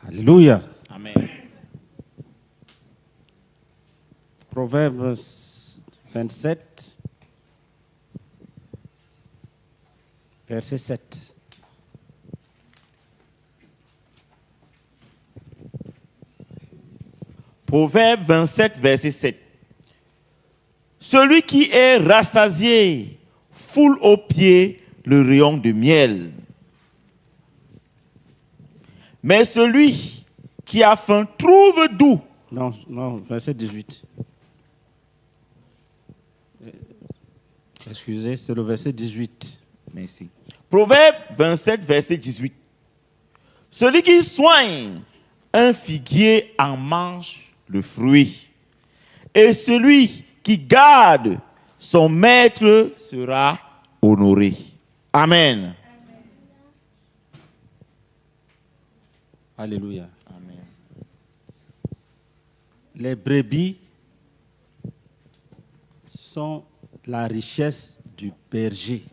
Alléluia. Amen. Proverbe 27, verset 7. Proverbe 27, verset 7. Celui qui est rassasié foule aux pieds le rayon de miel. Mais celui qui a faim trouve doux. Non, verset 18. Excusez, c'est le verset 18. Merci. Proverbe 27, verset 18. Celui qui soigne un figuier en mange le fruit. Et celui qui garde son maître sera honoré. Amen. Alléluia. Amen. Les brebis sont la richesse du berger.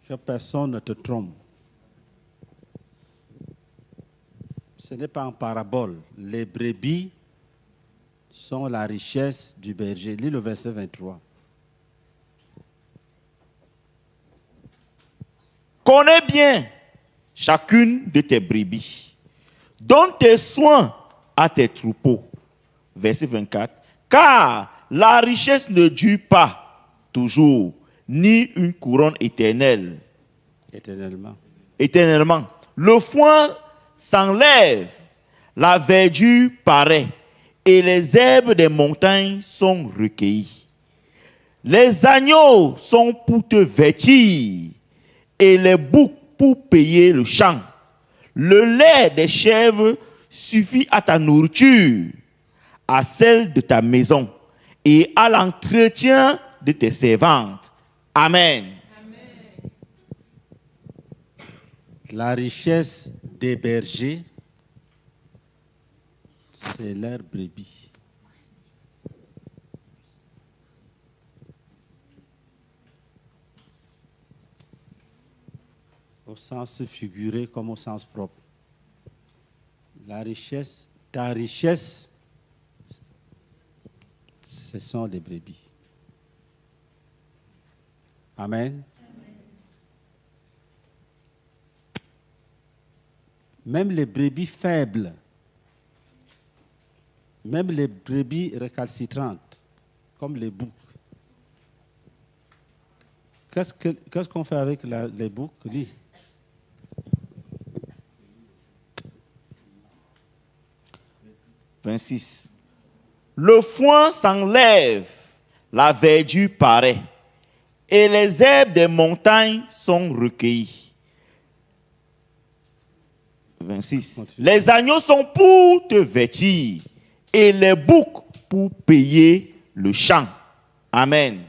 Que personne ne te trompe. Ce n'est pas en parabole. Les brebis sont la richesse du berger. Lis le verset 23. Connais bien chacune de tes brebis. Donne tes soins à tes troupeaux. Verset 24. Car la richesse ne dure pas toujours, ni une couronne éternelle. Éternellement. Le foin s'enlève, la verdure paraît, et les herbes des montagnes sont recueillies. Les agneaux sont pour te vêtir, et les boucs pour payer le champ. Le lait des chèvres suffit à ta nourriture, à celle de ta maison, et à l'entretien de tes servantes. Amen. La richesse des bergers, c'est leurs brebis. Au sens figuré comme au sens propre. La richesse, ta richesse, ce sont les brebis. Amen. Même les brebis faibles, même les brebis récalcitrantes, comme les boucs. Qu'est-ce qu'on fait avec les boucs? Lis. « 26. Le foin s'enlève, la verdure paraît, et les herbes des montagnes sont recueillies. 26. Les agneaux sont pour te vêtir, et les boucs pour payer le champ. Amen.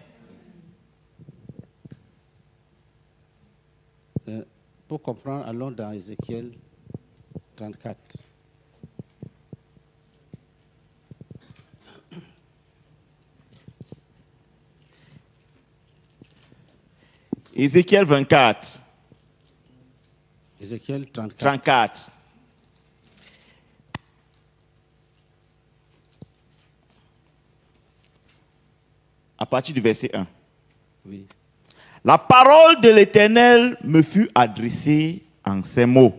Pour comprendre, allons dans Ézéchiel 34. Ézéchiel 24. Ézéchiel 34. 34. À partir du verset 1. Oui. La parole de l'Éternel me fut adressée en ces mots.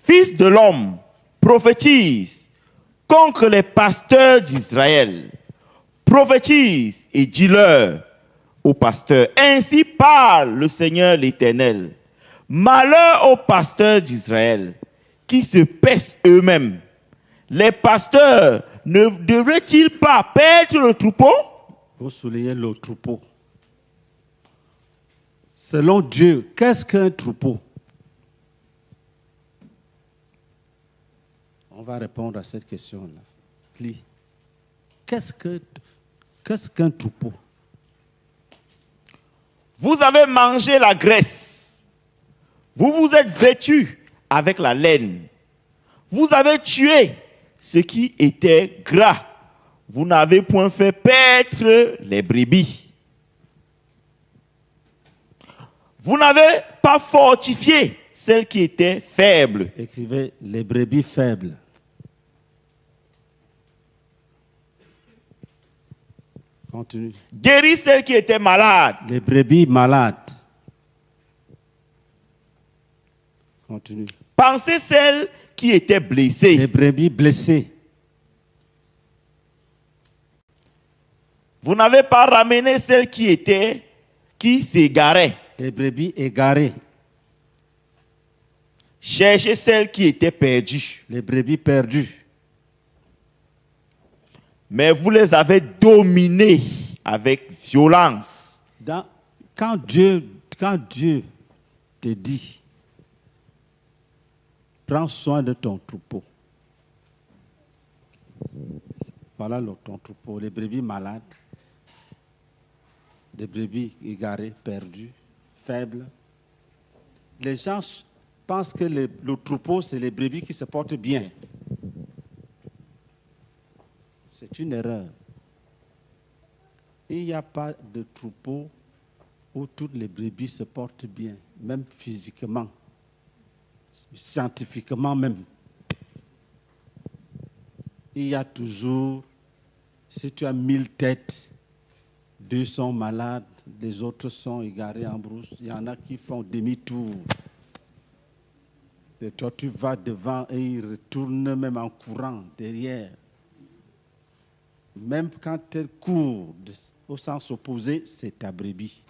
Fils de l'homme, prophétise contre les pasteurs d'Israël. Prophétise et dis-leur aux pasteurs. Ainsi parle le Seigneur l'Éternel. Malheur aux pasteurs d'Israël qui se paissent eux-mêmes. Les pasteurs ne devraient-ils pas perdre le troupeau? Vous soulignez le troupeau. Selon Dieu, qu'est-ce qu'un troupeau? On va répondre à cette question-là. Lis. Qu'est-ce qu'un troupeau? Vous avez mangé la graisse. Vous vous êtes vêtus avec la laine. Vous avez tué ce qui était gras. Vous n'avez point fait paître les brebis. Vous n'avez pas fortifié celles qui étaient faibles. Écrivez les brebis faibles. Continue. Guéris celles qui étaient malades. Les brebis malades. Continue. Pansez celles qui étaient Les blessées. brebis blessées. Vous n'avez pas ramené celles qui s'égaraient. Les brebis égarées. Cherchez celles qui étaient perdues. Les brebis perdues. Mais vous les avez dominées avec violence. Quand Dieu te dit, prends soin de ton troupeau. Voilà ton troupeau. Les brebis malades, les brebis égarées, perdues, faibles. Les gens pensent que le troupeau, c'est les brebis qui se portent bien. C'est une erreur. Il n'y a pas de troupeau où toutes les brebis se portent bien, même physiquement, scientifiquement même. Il y a toujours, si tu as 1000 têtes, 2 sont malades, les autres sont égarés en brousse. Il y en a qui font demi-tour. Et toi, tu vas devant et ils retournent même en courant derrière. Même quand elle court au sens opposé, c'est ta brebis.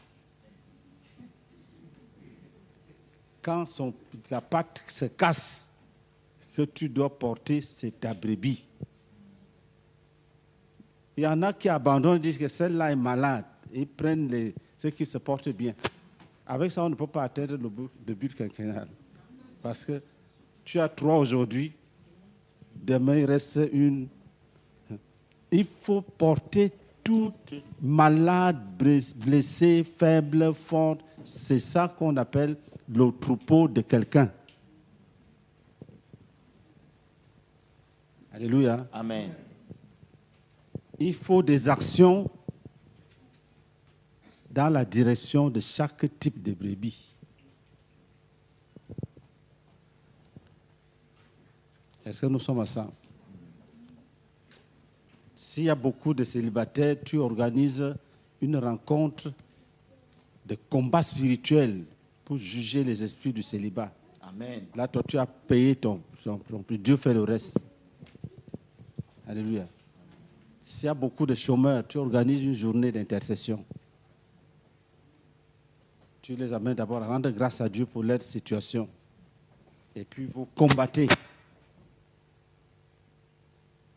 Quand la patte se casse, que tu dois porter, c'est ta brebis. Il y en a qui abandonnent, disent que celle-là est malade. Ils prennent ceux qui se portent bien. Avec ça, on ne peut pas atteindre le but quinquennal. Parce que tu as 3 aujourd'hui, demain il reste une. Il faut porter toute malade, blessée, faible, forte. C'est ça qu'on appelle le troupeau de quelqu'un. Alléluia. Amen. Il faut des actions dans la direction de chaque type de brebis. Est-ce que nous sommes ensemble? S'il y a beaucoup de célibataires, tu organises une rencontre de combat spirituel pour juger les esprits du célibat. Amen. Là, toi, tu as payé ton prix. Dieu fait le reste. Alléluia. S'il y a beaucoup de chômeurs, tu organises une journée d'intercession. Tu les amènes d'abord à rendre grâce à Dieu pour leur situation. Et puis, vous combattez.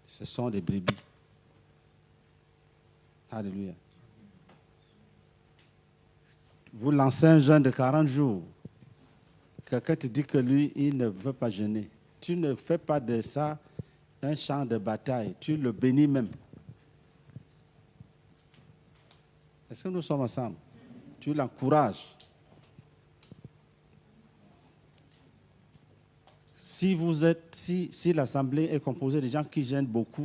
Ce sont des brebis. Alléluia. Vous lancez un jeûne de 40 jours. Quelqu'un te dit que lui, il ne veut pas jeûner. Tu ne fais pas de ça un champ de bataille. Tu le bénis même. Est-ce que nous sommes ensemble? Tu l'encourages. Si l'assemblée est composée de gens qui jeûnent beaucoup,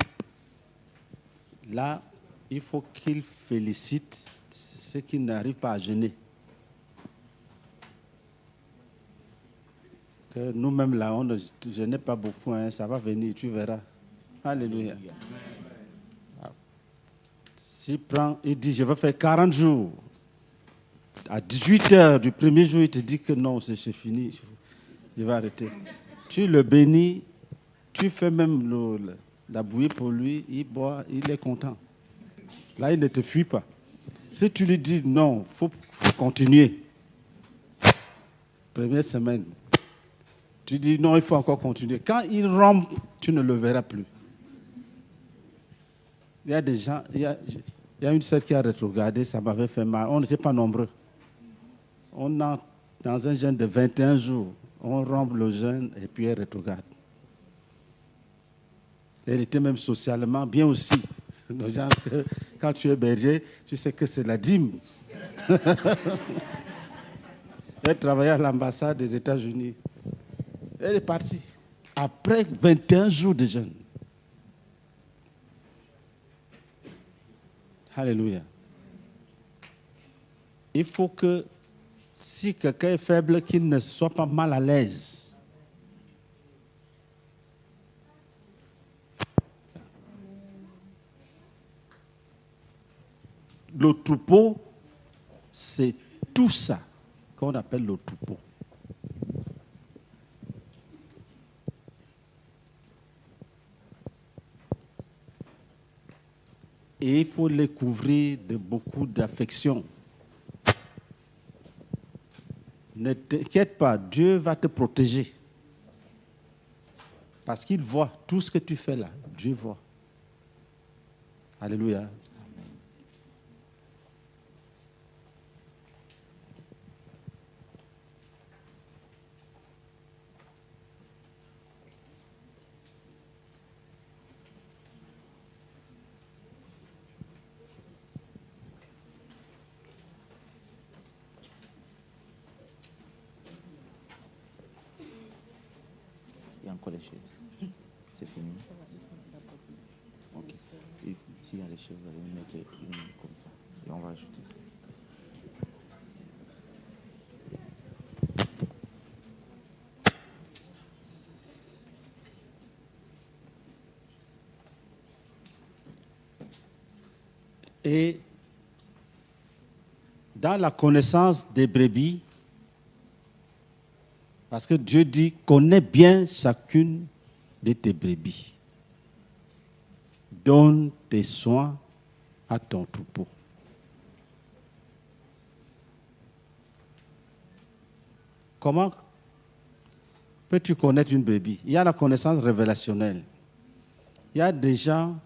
là, il faut qu'ils félicitent ceux qui n'arrivent pas à jeûner. Que nous-mêmes, là, on ne jeûne pas beaucoup, hein, ça va venir, tu verras. Alléluia. Il dit, je vais faire 40 jours. À 18 heures du premier jour, il te dit que non, c'est fini, je vais arrêter. Tu le bénis, tu fais même la bouillie pour lui, il boit, il est content. Là, il ne te fuit pas. Si tu lui dis non, il faut continuer. Première semaine, tu dis non, il faut encore continuer. Quand il rompt, tu ne le verras plus. Il y a des gens, il y a une sœur qui a rétrogradé, ça m'avait fait mal. On n'était pas nombreux. On a, dans un jeûne de 21 jours, on rompt le jeûne et puis elle rétrograde. Elle était même socialement bien aussi. Les gens, quand tu es berger, tu sais que c'est la dîme. Elle travaillait à l'ambassade des États-Unis. Elle est partie. Après 21 jours de jeûne. Alléluia. Il faut que Si quelqu'un est faible, qu'il ne soit pas mal à l'aise. Le troupeau, c'est tout ça qu'on appelle le troupeau. Et il faut les couvrir de beaucoup d'affection. Ne t'inquiète pas, Dieu va te protéger. Parce qu'il voit tout ce que tu fais là. Dieu voit. Alléluia. Il y a encore les chaises. C'est fini. Ok. S'il y a les chaises, vous allez mettre une comme ça. Et on va ajouter ça. Et dans la connaissance des brebis, parce que Dieu dit, connais bien chacune de tes brebis. Donne tes soins à ton troupeau. Comment peux-tu connaître une brebis? Il y a la connaissance révélationnelle. Il y a des gens,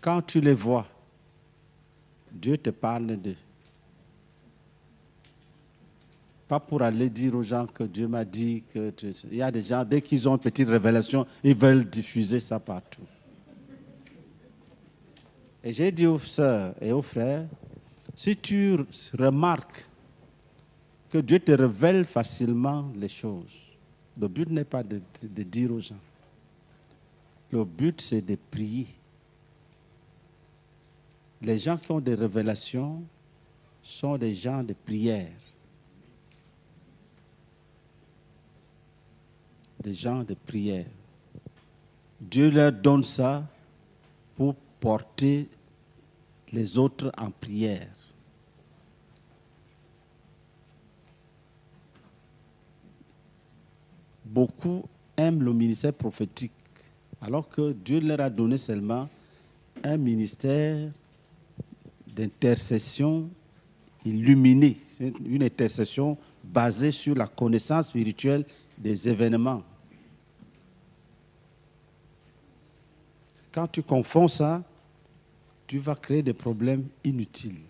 quand tu les vois, Dieu te parle d'eux. Pas pour aller dire aux gens que Dieu m'a dit que... Il y a des gens, dès qu'ils ont une petite révélation, ils veulent diffuser ça partout. Et j'ai dit aux sœurs et aux frères, si tu remarques que Dieu te révèle facilement les choses, le but n'est pas de dire aux gens. Le but, c'est de prier. Les gens qui ont des révélations sont des gens de prière. Des gens de prière. Dieu leur donne ça pour porter les autres en prière. Beaucoup aiment le ministère prophétique, alors que Dieu leur a donné seulement un ministère d'intercession illuminée, une intercession basée sur la connaissance spirituelle des événements. Quand tu confonds ça, tu vas créer des problèmes inutiles.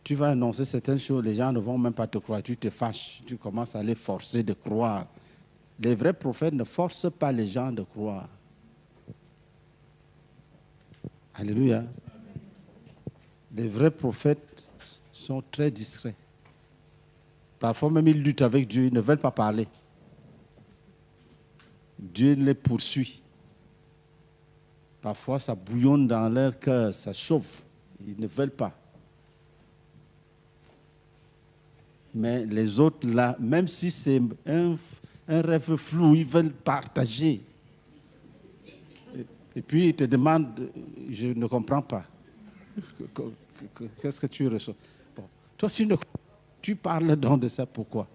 Tu vas annoncer certaines choses, les gens ne vont même pas te croire, tu te fâches, tu commences à les forcer de croire. Les vrais prophètes ne forcent pas les gens de croire. Alléluia. Les vrais prophètes sont très discrets. Parfois même ils luttent avec Dieu, ils ne veulent pas parler. Dieu les poursuit. Parfois ça bouillonne dans leur cœur, ça chauffe. Ils ne veulent pas. Mais les autres là, même si c'est un rêve flou, ils veulent partager. Et puis ils te demandent, je ne comprends pas. Qu'est-ce que tu reçois? Bon. Toi, tu parles donc de ça, pourquoi?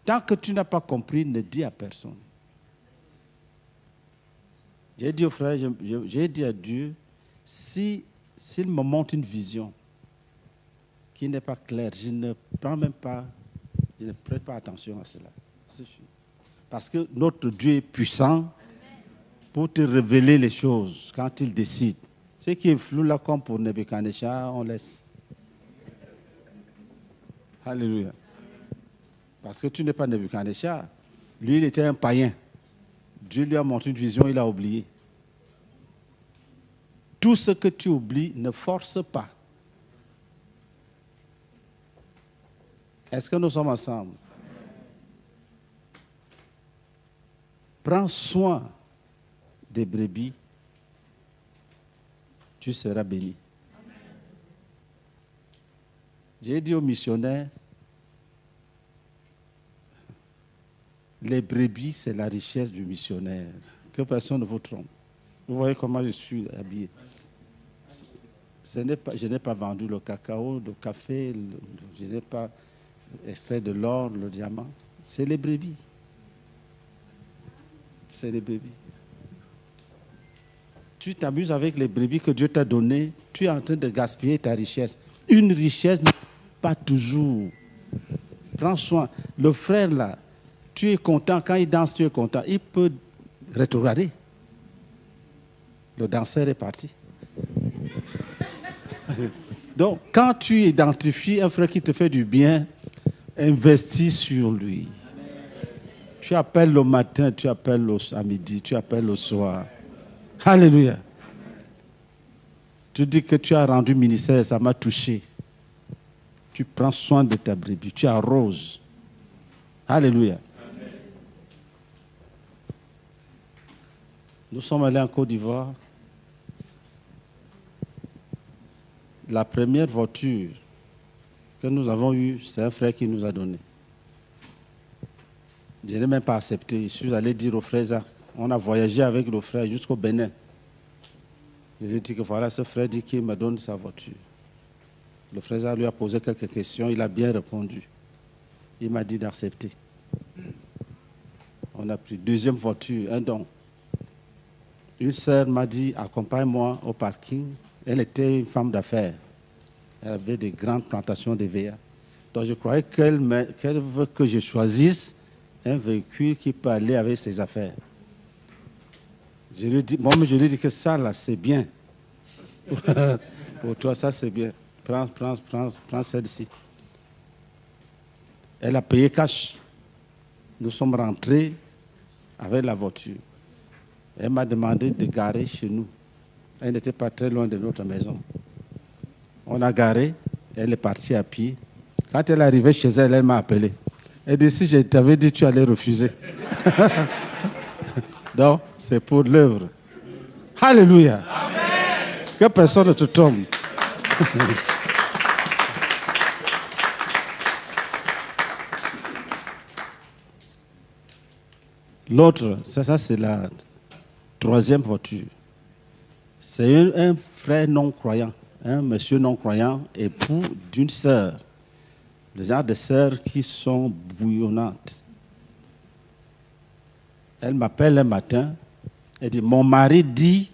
Tant que tu n'as pas compris, ne dis à personne. J'ai dit au frère, j'ai dit à Dieu, s'il me montre une vision qui n'est pas claire, je ne prête pas attention à cela. Parce que notre Dieu est puissant pour te révéler les choses quand il décide. Ce qui est flou là, comme pour Nebuchadnezzar, on laisse. Alléluia. Parce que tu n'es pas Nebuchadnezzar. Lui, il était un païen. Dieu lui a montré une vision, il a oublié. Tout ce que tu oublies, ne force pas. Est-ce que nous sommes ensemble? Prends soin des brebis, tu seras béni. J'ai dit aux missionnaires, les brebis, c'est la richesse du missionnaire. Que personne ne vous trompe. Vous voyez comment je suis habillé. Je n'ai pas vendu le cacao, le café, je n'ai pas extrait de l'or, le diamant. C'est les brebis. C'est les brebis. Tu t'amuses avec les brebis que Dieu t'a données, tu es en train de gaspiller ta richesse. Une richesse n'est pas toujours. Prends soin. Le frère là, tu es content, quand il danse, tu es content. Il peut rétrograder. Le danseur est parti. Donc, quand tu identifies un frère qui te fait du bien, investis sur lui. Tu appelles le matin, tu appelles à midi, tu appelles le soir. Alléluia. Tu dis que tu as rendu ministère, ça m'a touché. Tu prends soin de ta brebis, tu arroses. Alléluia. Nous sommes allés en Côte d'Ivoire. La première voiture que nous avons eue, c'est un frère qui nous a donné. Je n'ai même pas accepté. Je suis allé dire au frère Zach, on a voyagé avec le frère jusqu'au Bénin. Je lui ai dit que voilà, ce frère dit qu'il me donne sa voiture. Le frère Zach lui a posé quelques questions, il a bien répondu. Il m'a dit d'accepter. On a pris deuxième voiture, un don. Une sœur m'a dit, accompagne-moi au parking. Elle était une femme d'affaires. Elle avait des grandes plantations de VA. Donc je croyais qu'elle veut que je choisisse un véhicule qui peut aller avec ses affaires. Je lui ai dit, je lui ai dit que ça, là, c'est bien. Pour toi, ça, c'est bien. Prends celle-ci. Elle a payé cash. Nous sommes rentrés avec la voiture. Elle m'a demandé de garer chez nous. Elle n'était pas très loin de notre maison. On a garé, elle est partie à pied. Quand elle est arrivée chez elle, elle m'a appelé. Elle dit, si je t'avais dit, tu allais refuser. Donc, c'est pour l'œuvre. Alléluia. Amen. Que personne ne te trompe. L'autre, ça c'est la troisième voiture. C'est un frère non-croyant, un monsieur non-croyant, époux d'une sœur. Le genre de sœurs qui sont bouillonnantes. Elle m'appelle un matin, elle dit, mon mari dit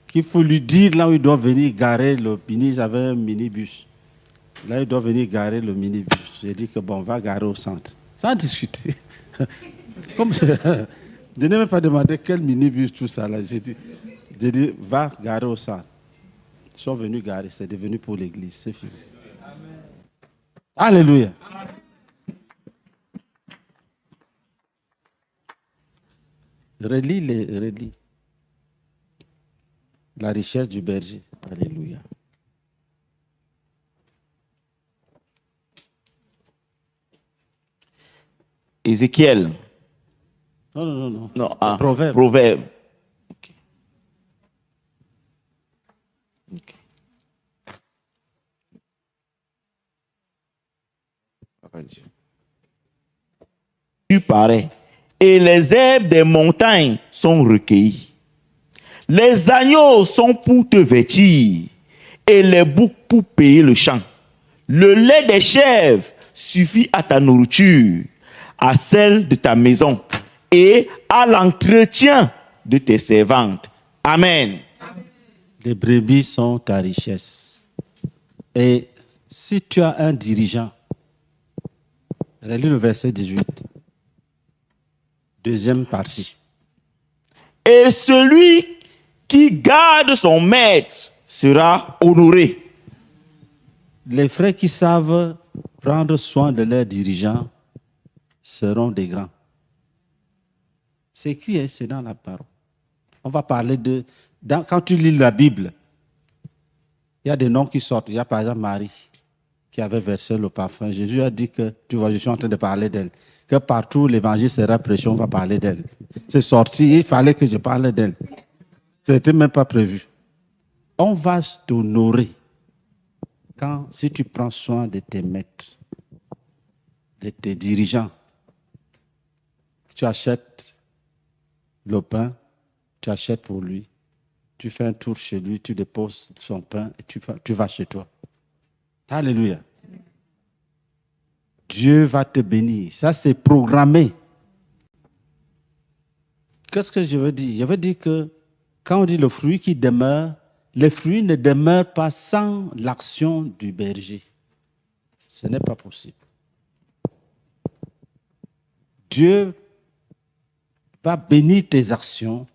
qu'il faut lui dire là où il doit venir garer le mini, ils avaient un minibus. Là, il doit venir garer le minibus. J'ai dit que bon, on va garer au centre. Sans discuter. Comme je n'ai même pas demandé quel minibus, tout ça là. J'ai dit, va garer au centre. Ils sont venus garer, c'est devenu pour l'église, c'est fini. Amen. Alléluia. Amen. Relis. La richesse du berger. Alléluia. Ézéchiel. Non. Non, Proverbe. Okay. Tu parais, et les herbes des montagnes sont recueillies. Les agneaux sont pour te vêtir, et les boucs pour payer le champ. Le lait des chèvres suffit à ta nourriture, à celle de ta maison, et à l'entretien de tes servantes. Amen. Les brebis sont ta richesse. Et si tu as un dirigeant, relis le verset 18. Deuxième partie. Et celui qui garde son maître sera honoré. Les frères qui savent prendre soin de leurs dirigeants seront des grands. C'est écrit, c'est dans la parole. On va parler de... quand tu lis la Bible, il y a des noms qui sortent. Il y a par exemple Marie, qui avait versé le parfum. Jésus a dit que, tu vois, je suis en train de parler d'elle. Que partout l'évangile sera prêché, on va parler d'elle. C'est sorti, il fallait que je parle d'elle. Ce n'était même pas prévu. On va t'honorer. si tu prends soin de tes maîtres, de tes dirigeants, tu achètes le pain, tu achètes pour lui, tu fais un tour chez lui, tu déposes son pain et tu vas chez toi. Alléluia. Dieu va te bénir. Ça, c'est programmé. Qu'est-ce que je veux dire? Je veux dire que quand on dit le fruit qui demeure, le fruit ne demeure pas sans l'action du berger. Ce n'est pas possible. Dieu va bénir tes actions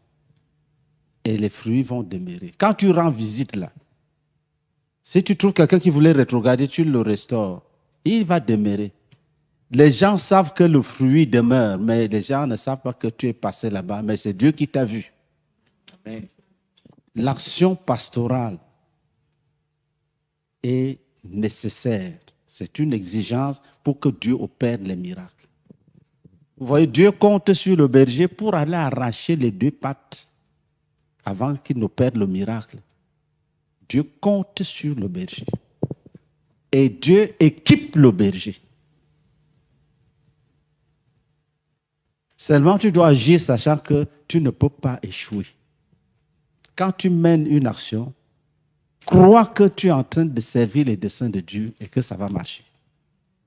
et les fruits vont demeurer. Quand tu rends visite là, si tu trouves quelqu'un qui voulait rétrograder, tu le restaures. Il va demeurer. Les gens savent que le fruit demeure, mais les gens ne savent pas que tu es passé là-bas, mais c'est Dieu qui t'a vu. Amen. L'action pastorale est nécessaire. C'est une exigence pour que Dieu opère les miracles. Vous voyez, Dieu compte sur le berger pour aller arracher les deux pattes avant qu'il n'opère le miracle. Dieu compte sur le berger. Et Dieu équipe le berger. Seulement, tu dois agir sachant que tu ne peux pas échouer. Quand tu mènes une action, crois que tu es en train de servir les desseins de Dieu et que ça va marcher.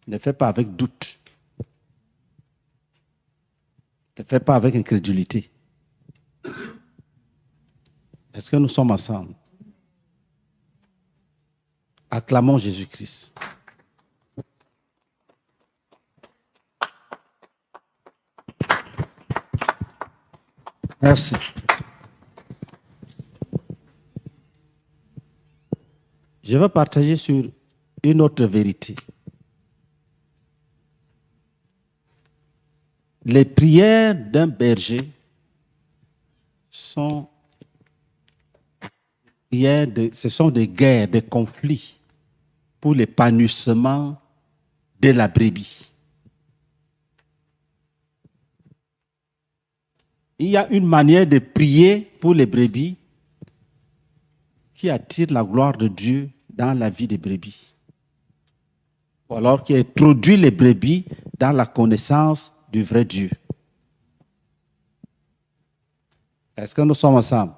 Ne fais pas avec doute. Ne fais pas avec incrédulité. Est-ce que nous sommes ensemble? Acclamons Jésus-Christ. Merci. Je vais partager sur une autre vérité. Les prières d'un berger ce sont des guerres, des conflits pour l'épanouissement de la brebis. Il y a une manière de prier pour les brebis qui attire la gloire de Dieu dans la vie des brebis. Ou alors qui introduit les brebis dans la connaissance du vrai Dieu. Est-ce que nous sommes ensemble?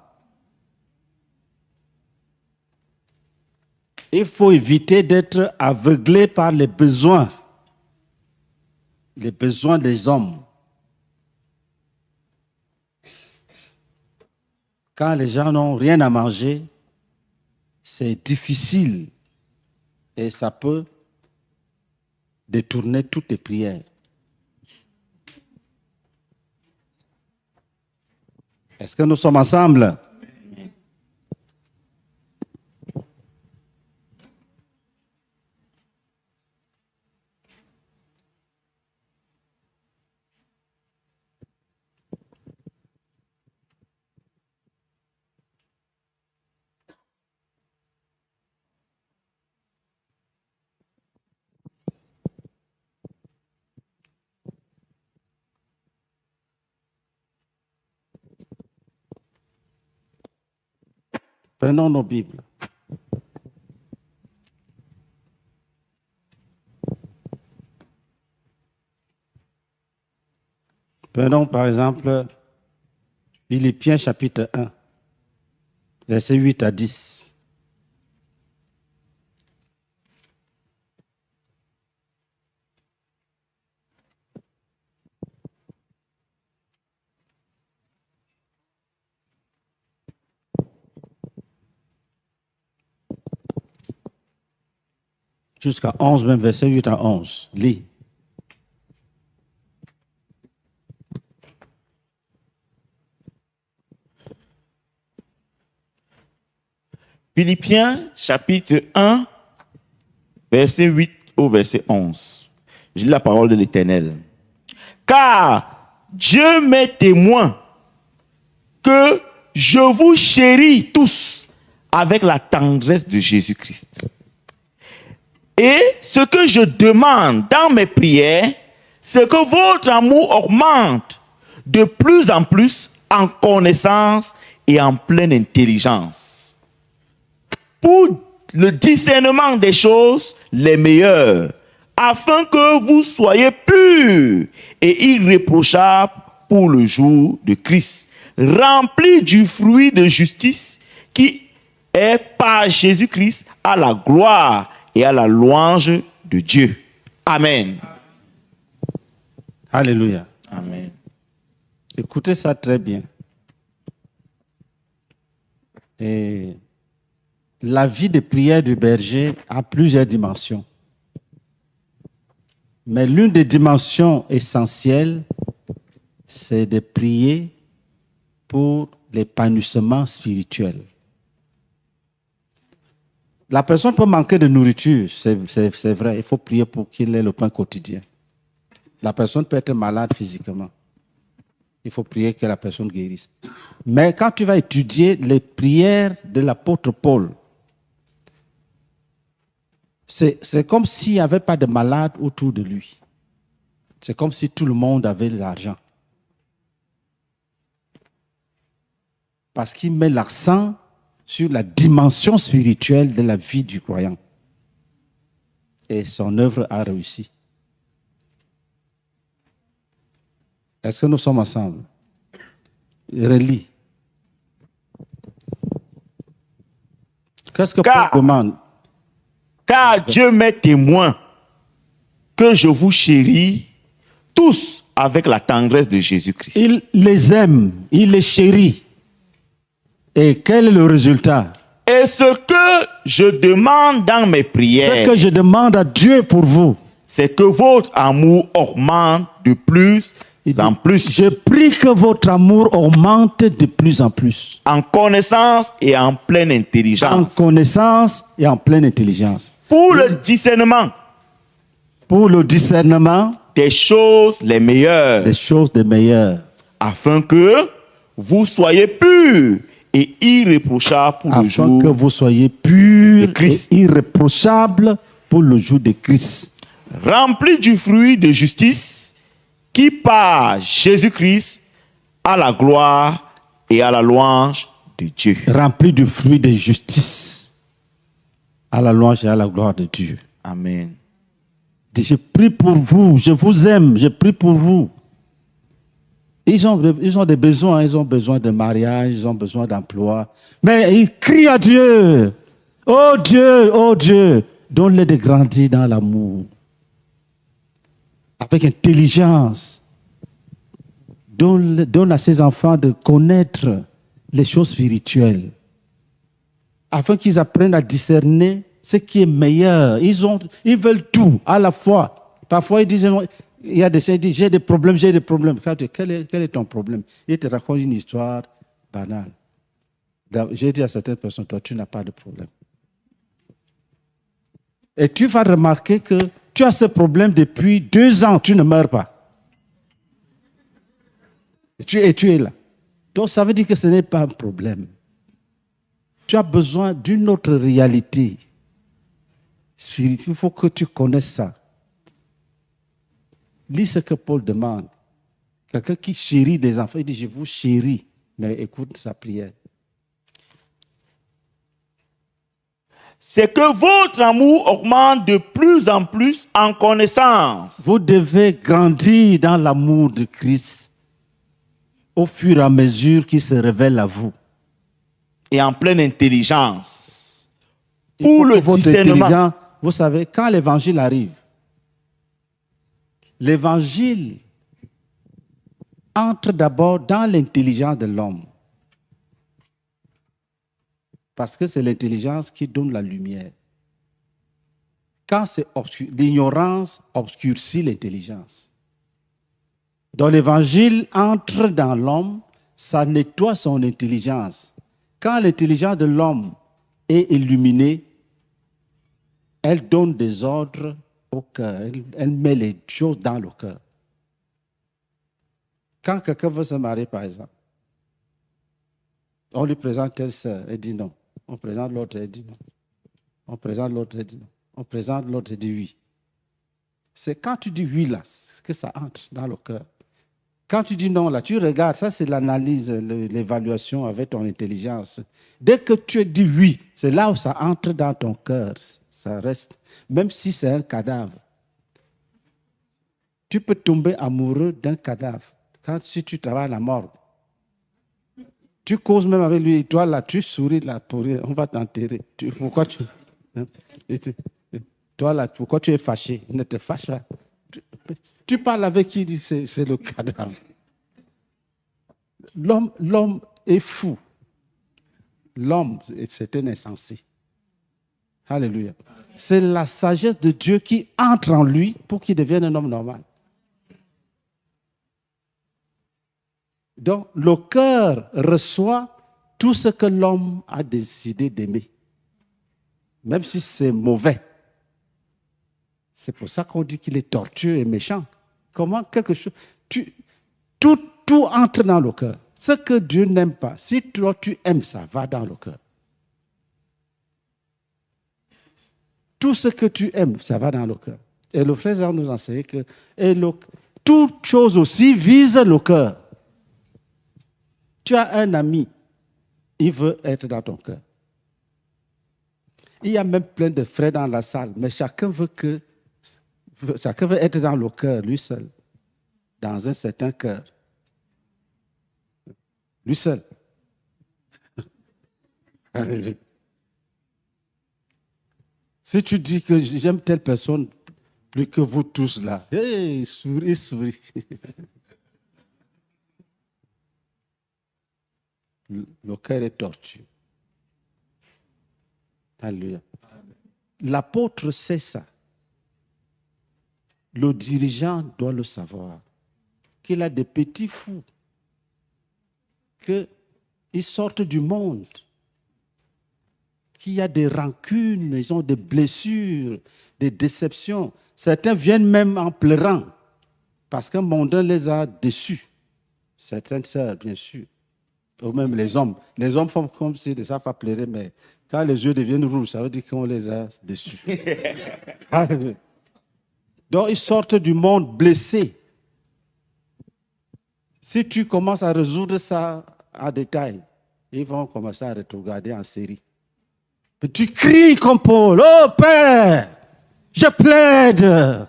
Il faut éviter d'être aveuglé par les besoins des hommes. Quand les gens n'ont rien à manger, c'est difficile et ça peut détourner toutes les prières. Est-ce que nous sommes ensemble? Prenons nos Bibles. Prenons par exemple Philippiens chapitre 1, versets 8 à 10. Jusqu'à 11, même verset 8 à 11. Lis. Philippiens chapitre 1, verset 8 au verset 11. Je lis la parole de l'Éternel. Car Dieu m'est témoin que je vous chéris tous avec la tendresse de Jésus-Christ. Et ce que je demande dans mes prières, c'est que votre amour augmente de plus en plus en connaissance et en pleine intelligence, pour le discernement des choses les meilleures, afin que vous soyez purs et irréprochables pour le jour de Christ, remplis du fruit de justice qui est par Jésus-Christ à la gloire et à la louange de Dieu. Amen. Alléluia. Amen. Écoutez ça très bien. Et la vie de prière du berger a plusieurs dimensions. Mais l'une des dimensions essentielles, c'est de prier pour l'épanouissement spirituel. La personne peut manquer de nourriture, c'est vrai, il faut prier pour qu'il ait le pain quotidien. La personne peut être malade physiquement. Il faut prier que la personne guérisse. Mais quand tu vas étudier les prières de l'apôtre Paul, c'est comme s'il n'y avait pas de malade autour de lui. C'est comme si tout le monde avait de l'argent. Parce qu'il met l'accent sur la dimension spirituelle de la vie du croyant. Et son œuvre a réussi. Est-ce que nous sommes ensemble? Relis. Qu'est-ce que Paul demande? Car Dieu m'est témoin que je vous chéris tous avec la tendresse de Jésus-Christ. Il les aime, il les chérit. Et quel est le résultat? Et ce que je demande dans mes prières, Ce que je demande à Dieu pour vous, c'est que votre amour augmente de plus en plus. Je prie que votre amour augmente de plus en plus. En connaissance et en pleine intelligence. En connaissance et en pleine intelligence. Pour le discernement. Pour le discernement. Des choses les meilleures. Des choses les meilleures. Afin que vous soyez purs et irréprochables pour le jour. Afin que vous soyez purs et irréprochables pour le jour de Christ. Remplis du fruit de justice qui par Jésus-Christ a la gloire et à la louange de Dieu. Remplis du fruit de justice à la louange et à la gloire de Dieu. Amen. Je prie pour vous, je vous aime, je prie pour vous. Ils ont des besoins, ils ont besoin de mariage, ils ont besoin d'emploi. Mais ils crient à Dieu. Oh Dieu, donne-les de grandir dans l'amour. Avec intelligence. Donne à ces enfants de connaître les choses spirituelles. Afin qu'ils apprennent à discerner ce qui est meilleur. Ils veulent tout à la fois. Parfois, ils disent, il y a des gens qui disent, j'ai des problèmes. Quel est ton problème? Ils te racontent une histoire banale. J'ai dit à certaines personnes, toi, tu n'as pas de problème. Et tu vas remarquer que tu as ce problème depuis 2 ans, tu ne meurs pas. Et tu es là. Donc, ça veut dire que ce n'est pas un problème. Tu as besoin d'une autre réalité spirituelle. Il faut que tu connaisses ça. Lis ce que Paul demande. Quelqu'un qui chérit des enfants, il dit, je vous chéris. Mais écoute sa prière. C'est que votre amour augmente de plus en plus en connaissance. Vous devez grandir dans l'amour de Christ au fur et à mesure qu'il se révèle à vous. Et en pleine intelligence. Pour le discernement. Vous savez, quand l'évangile arrive, l'évangile entre d'abord dans l'intelligence de l'homme. Parce que c'est l'intelligence qui donne la lumière. Quand c'est l'ignorance obscurcit l'intelligence. Donc l'évangile entre dans l'homme, ça nettoie son intelligence. Quand l'intelligence de l'homme est illuminée, elle donne des ordres au cœur. Elle met les choses dans le cœur. Quand quelqu'un veut se marier, par exemple, on lui présente telle sœur, elle dit non. On présente l'autre, elle dit non. On présente l'autre, elle dit non. On présente l'autre, elle dit oui. C'est quand tu dis oui là que ça entre dans le cœur. Quand tu dis non, là, tu regardes, ça c'est l'analyse, l'évaluation avec ton intelligence. Dès que tu dis oui, c'est là où ça entre dans ton cœur. Ça reste, même si c'est un cadavre. Tu peux tomber amoureux d'un cadavre si tu travailles à la morgue. Tu causes même avec lui, et toi là, tu souris là, on va t'enterrer. Pourquoi tu... Toi là, pourquoi tu es fâché? Ne te fâche pas. Tu parles avec qui dit c'est le cadavre. L'homme est fou. L'homme, c'est un insensé. Alléluia. C'est la sagesse de Dieu qui entre en lui pour qu'il devienne un homme normal. Donc, le cœur reçoit tout ce que l'homme a décidé d'aimer. Même si c'est mauvais. C'est pour ça qu'on dit qu'il est tortueux et méchant. Comment quelque chose... Tout entre dans le cœur. Ce que Dieu n'aime pas, si toi tu aimes, ça va dans le cœur. Tout ce que tu aimes, ça va dans le cœur. Et le frère nous enseigne que toute chose aussi vise le cœur. Tu as un ami, il veut être dans ton cœur. Il y a même plein de frères dans la salle, mais chacun veut être dans le cœur, lui seul, dans un certain cœur. Lui seul. Si tu dis que j'aime telle personne plus que vous tous là, hey, souris. Le cœur est tortu. Alléluia. L'apôtre sait ça. Le dirigeant doit le savoir. Qu'il a des petits fous. Qu'ils sortent du monde. Qu'il y a des rancunes, ils ont des blessures, des déceptions. Certains viennent même en pleurant parce qu'un mondain les a déçus. Certaines sœurs, bien sûr. Ou même les hommes. Les hommes font comme si ils savent pas pleurer, mais quand les yeux deviennent rouges, ça veut dire qu'on les a déçus. Donc, ils sortent du monde blessés. Si tu commences à résoudre ça en détail, ils vont commencer à regarder en série. Et tu cries comme Paul, oh Père, je plaide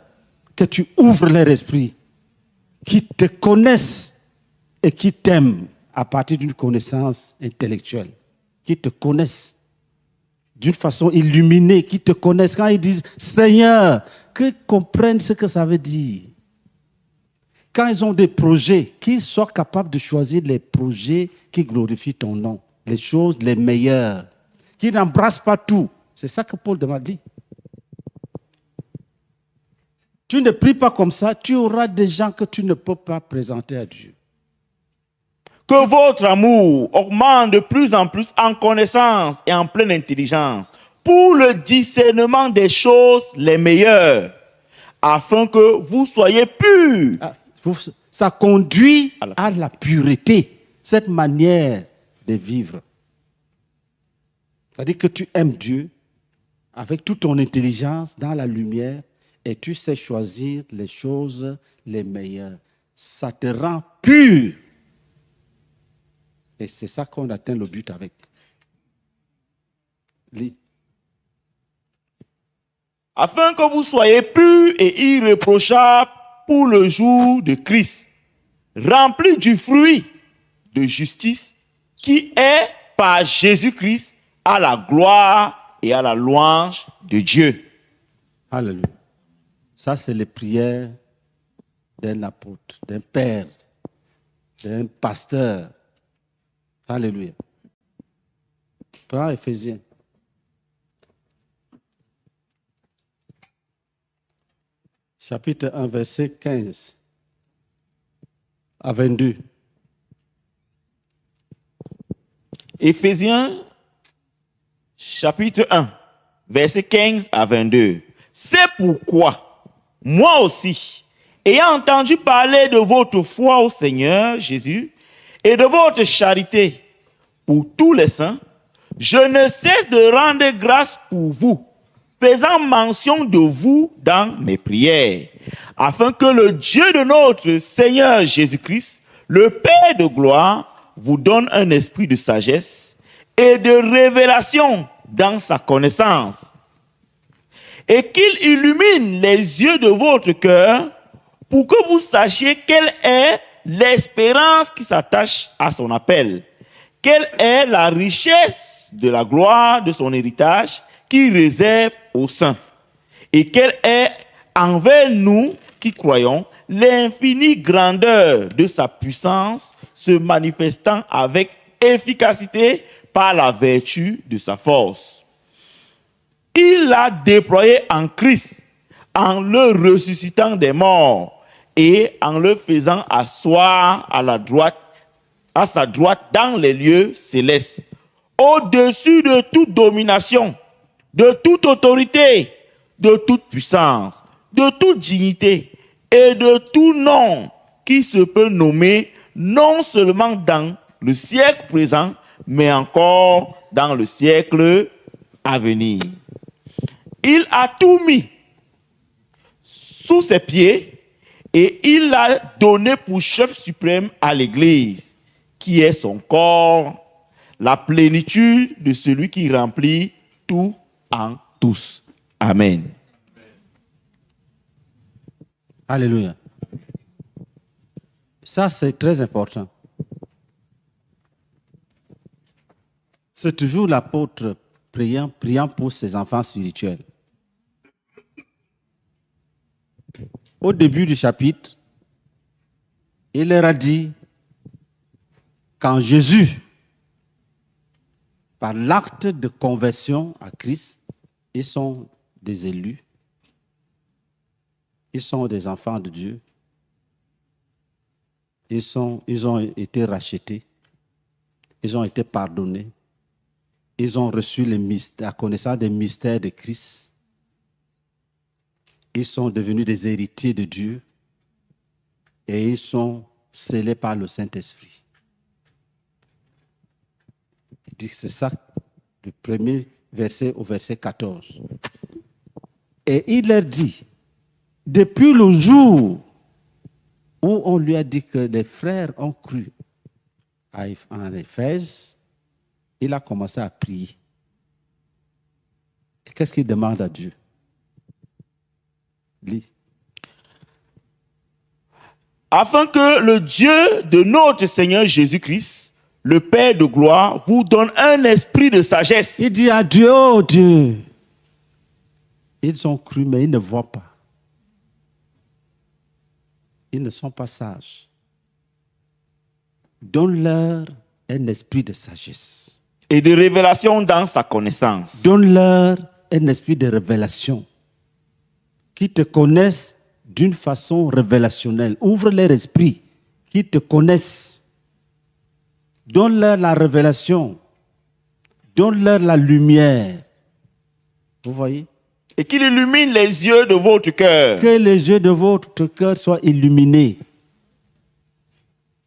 que tu ouvres leur esprit, qui te connaissent et qui t'aiment à partir d'une connaissance intellectuelle, qui te connaissent d'une façon illuminée, qui te connaissent. Quand ils disent Seigneur, qu'ils comprennent ce que ça veut dire. Quand ils ont des projets, qu'ils soient capables de choisir les projets qui glorifient ton nom, les choses les meilleures, qu'ils n'embrassent pas tout. C'est ça que Paul m'a dit. Tu ne pries pas comme ça, tu auras des gens que tu ne peux pas présenter à Dieu. Que votre amour augmente de plus en plus en connaissance et en pleine intelligence pour le discernement des choses les meilleures, afin que vous soyez purs. Ça conduit à la pureté, cette manière de vivre. C'est-à-dire que tu aimes Dieu avec toute ton intelligence dans la lumière et tu sais choisir les choses les meilleures. Ça te rend pur. Et c'est ça qu'on atteint le but avec. Lis. Afin que vous soyez purs et irréprochables pour le jour de Christ, remplis du fruit de justice qui est par Jésus-Christ à la gloire et à la louange de Dieu. Alléluia. Ça, c'est les prières d'un apôtre, d'un père, d'un pasteur. Alléluia. Prends Éphésiens. Chapitre 1, verset 15 à 22. Éphésiens, chapitre 1, verset 15 à 22. C'est pourquoi, moi aussi, ayant entendu parler de votre foi au Seigneur Jésus et de votre charité pour tous les saints, je ne cesse de rendre grâce pour vous, faisant mention de vous dans mes prières, afin que le Dieu de notre Seigneur Jésus-Christ, le Père de gloire, vous donne un esprit de sagesse et de révélation dans sa connaissance, et qu'il illumine les yeux de votre cœur pour que vous sachiez quelle est l'espérance qui s'attache à son appel, quelle est la richesse de la gloire de son héritage qui réserve aux saints, et quelle est envers nous qui croyons l'infinie grandeur de sa puissance se manifestant avec efficacité par la vertu de sa force. Il l'a déployé en Christ, en le ressuscitant des morts et en le faisant asseoir à sa droite dans les lieux célestes, au-dessus de toute domination, de toute autorité, de toute puissance, de toute dignité et de tout nom qui se peut nommer non seulement dans le siècle présent, mais encore dans le siècle à venir. Il a tout mis sous ses pieds et il l'a donné pour chef suprême à l'Église, qui est son corps, la plénitude de celui qui remplit tout en tous. Amen. Alléluia. Ça, c'est très important. C'est toujours l'apôtre priant pour ses enfants spirituels. Au début du chapitre, il leur a dit, quand Jésus, par l'acte de conversion à Christ, ils sont des élus, ils sont des enfants de Dieu, ils ont été rachetés, ils ont été pardonnés, ils ont reçu la connaissance des mystères de Christ. Ils sont devenus des héritiers de Dieu et ils sont scellés par le Saint-Esprit. Il dit que c'est ça, le premier verset au verset 14. Et il leur dit, depuis le jour où on lui a dit que les frères ont cru en Éphèse, il a commencé à prier. Et qu'est-ce qu'il demande à Dieu? Lis. Afin que le Dieu de notre Seigneur Jésus-Christ, le Père de gloire, vous donne un esprit de sagesse. Il dit à Dieu, oh Dieu, ils ont cru, mais ils ne voient pas. Ils ne sont pas sages. Donne-leur un esprit de sagesse. Et de révélation dans sa connaissance. Donne-leur un esprit de révélation. Qui te connaissent d'une façon révélationnelle. Ouvre leur esprit, qui te connaissent. Donne-leur la révélation. Donne-leur la lumière. Vous voyez? Et qu'il illumine les yeux de votre cœur. Que les yeux de votre cœur soient illuminés.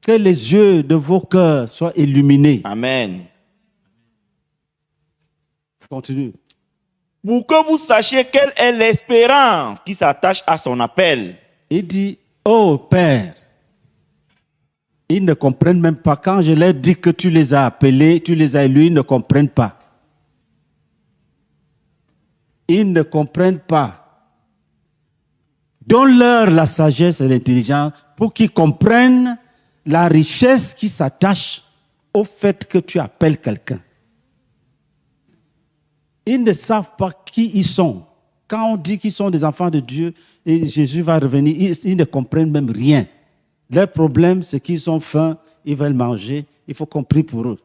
Que les yeux de vos cœurs soient illuminés. Amen. Continue. Pour que vous sachiez quelle est l'espérance qui s'attache à son appel. Il dit, oh Père, ils ne comprennent même pas. Quand je leur dis que tu les as appelés, tu les as élus, ils ne comprennent pas. Ils ne comprennent pas. Donne-leur la sagesse et l'intelligence pour qu'ils comprennent la richesse qui s'attache au fait que tu appelles quelqu'un. Ils ne savent pas qui ils sont. Quand on dit qu'ils sont des enfants de Dieu et Jésus va revenir, ils ne comprennent même rien. Leur problème, c'est qu'ils ont faim, ils veulent manger. Il faut qu'on prie pour eux.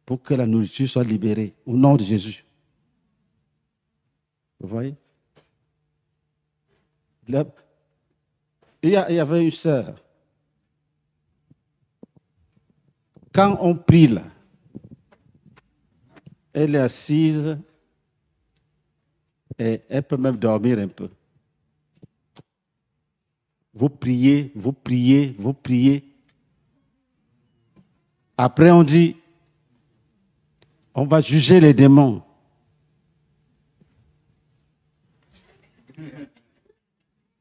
Pour que la nourriture soit libérée au nom de Jésus. Vous voyez? Il y avait une sœur. Quand on prie là, elle est assise et elle peut même dormir un peu. Vous priez, vous priez, vous priez. Après on dit, on va juger les démons.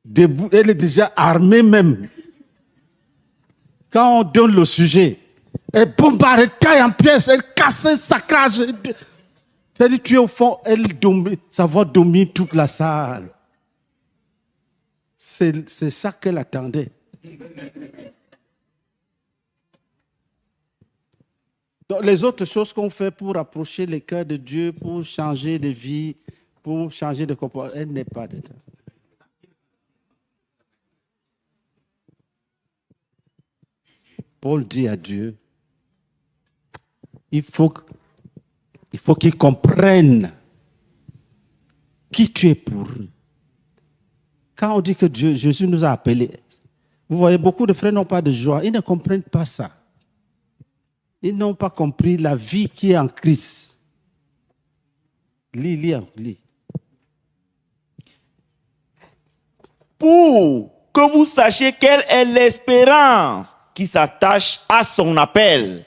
debout, elle est déjà armée même. Quand on donne le sujet, elle bombarde, elle taille en pièces, elle casse, elle saccage. C'est-à-dire, tu es au fond, sa voix domine toute la salle. C'est ça qu'elle attendait. Donc, les autres choses qu'on fait pour approcher les cœurs de Dieu, pour changer de vie, pour changer de comportement, elle n'est pas dedans. Paul dit à Dieu, il faut qu'ils comprennent qui tu es pour eux. Quand on dit que Jésus nous a appelés, vous voyez, beaucoup de frères n'ont pas de joie. Ils ne comprennent pas ça. Ils n'ont pas compris la vie qui est en Christ. Lis. Pour que vous sachiez quelle est l'espérance qui s'attache à son appel.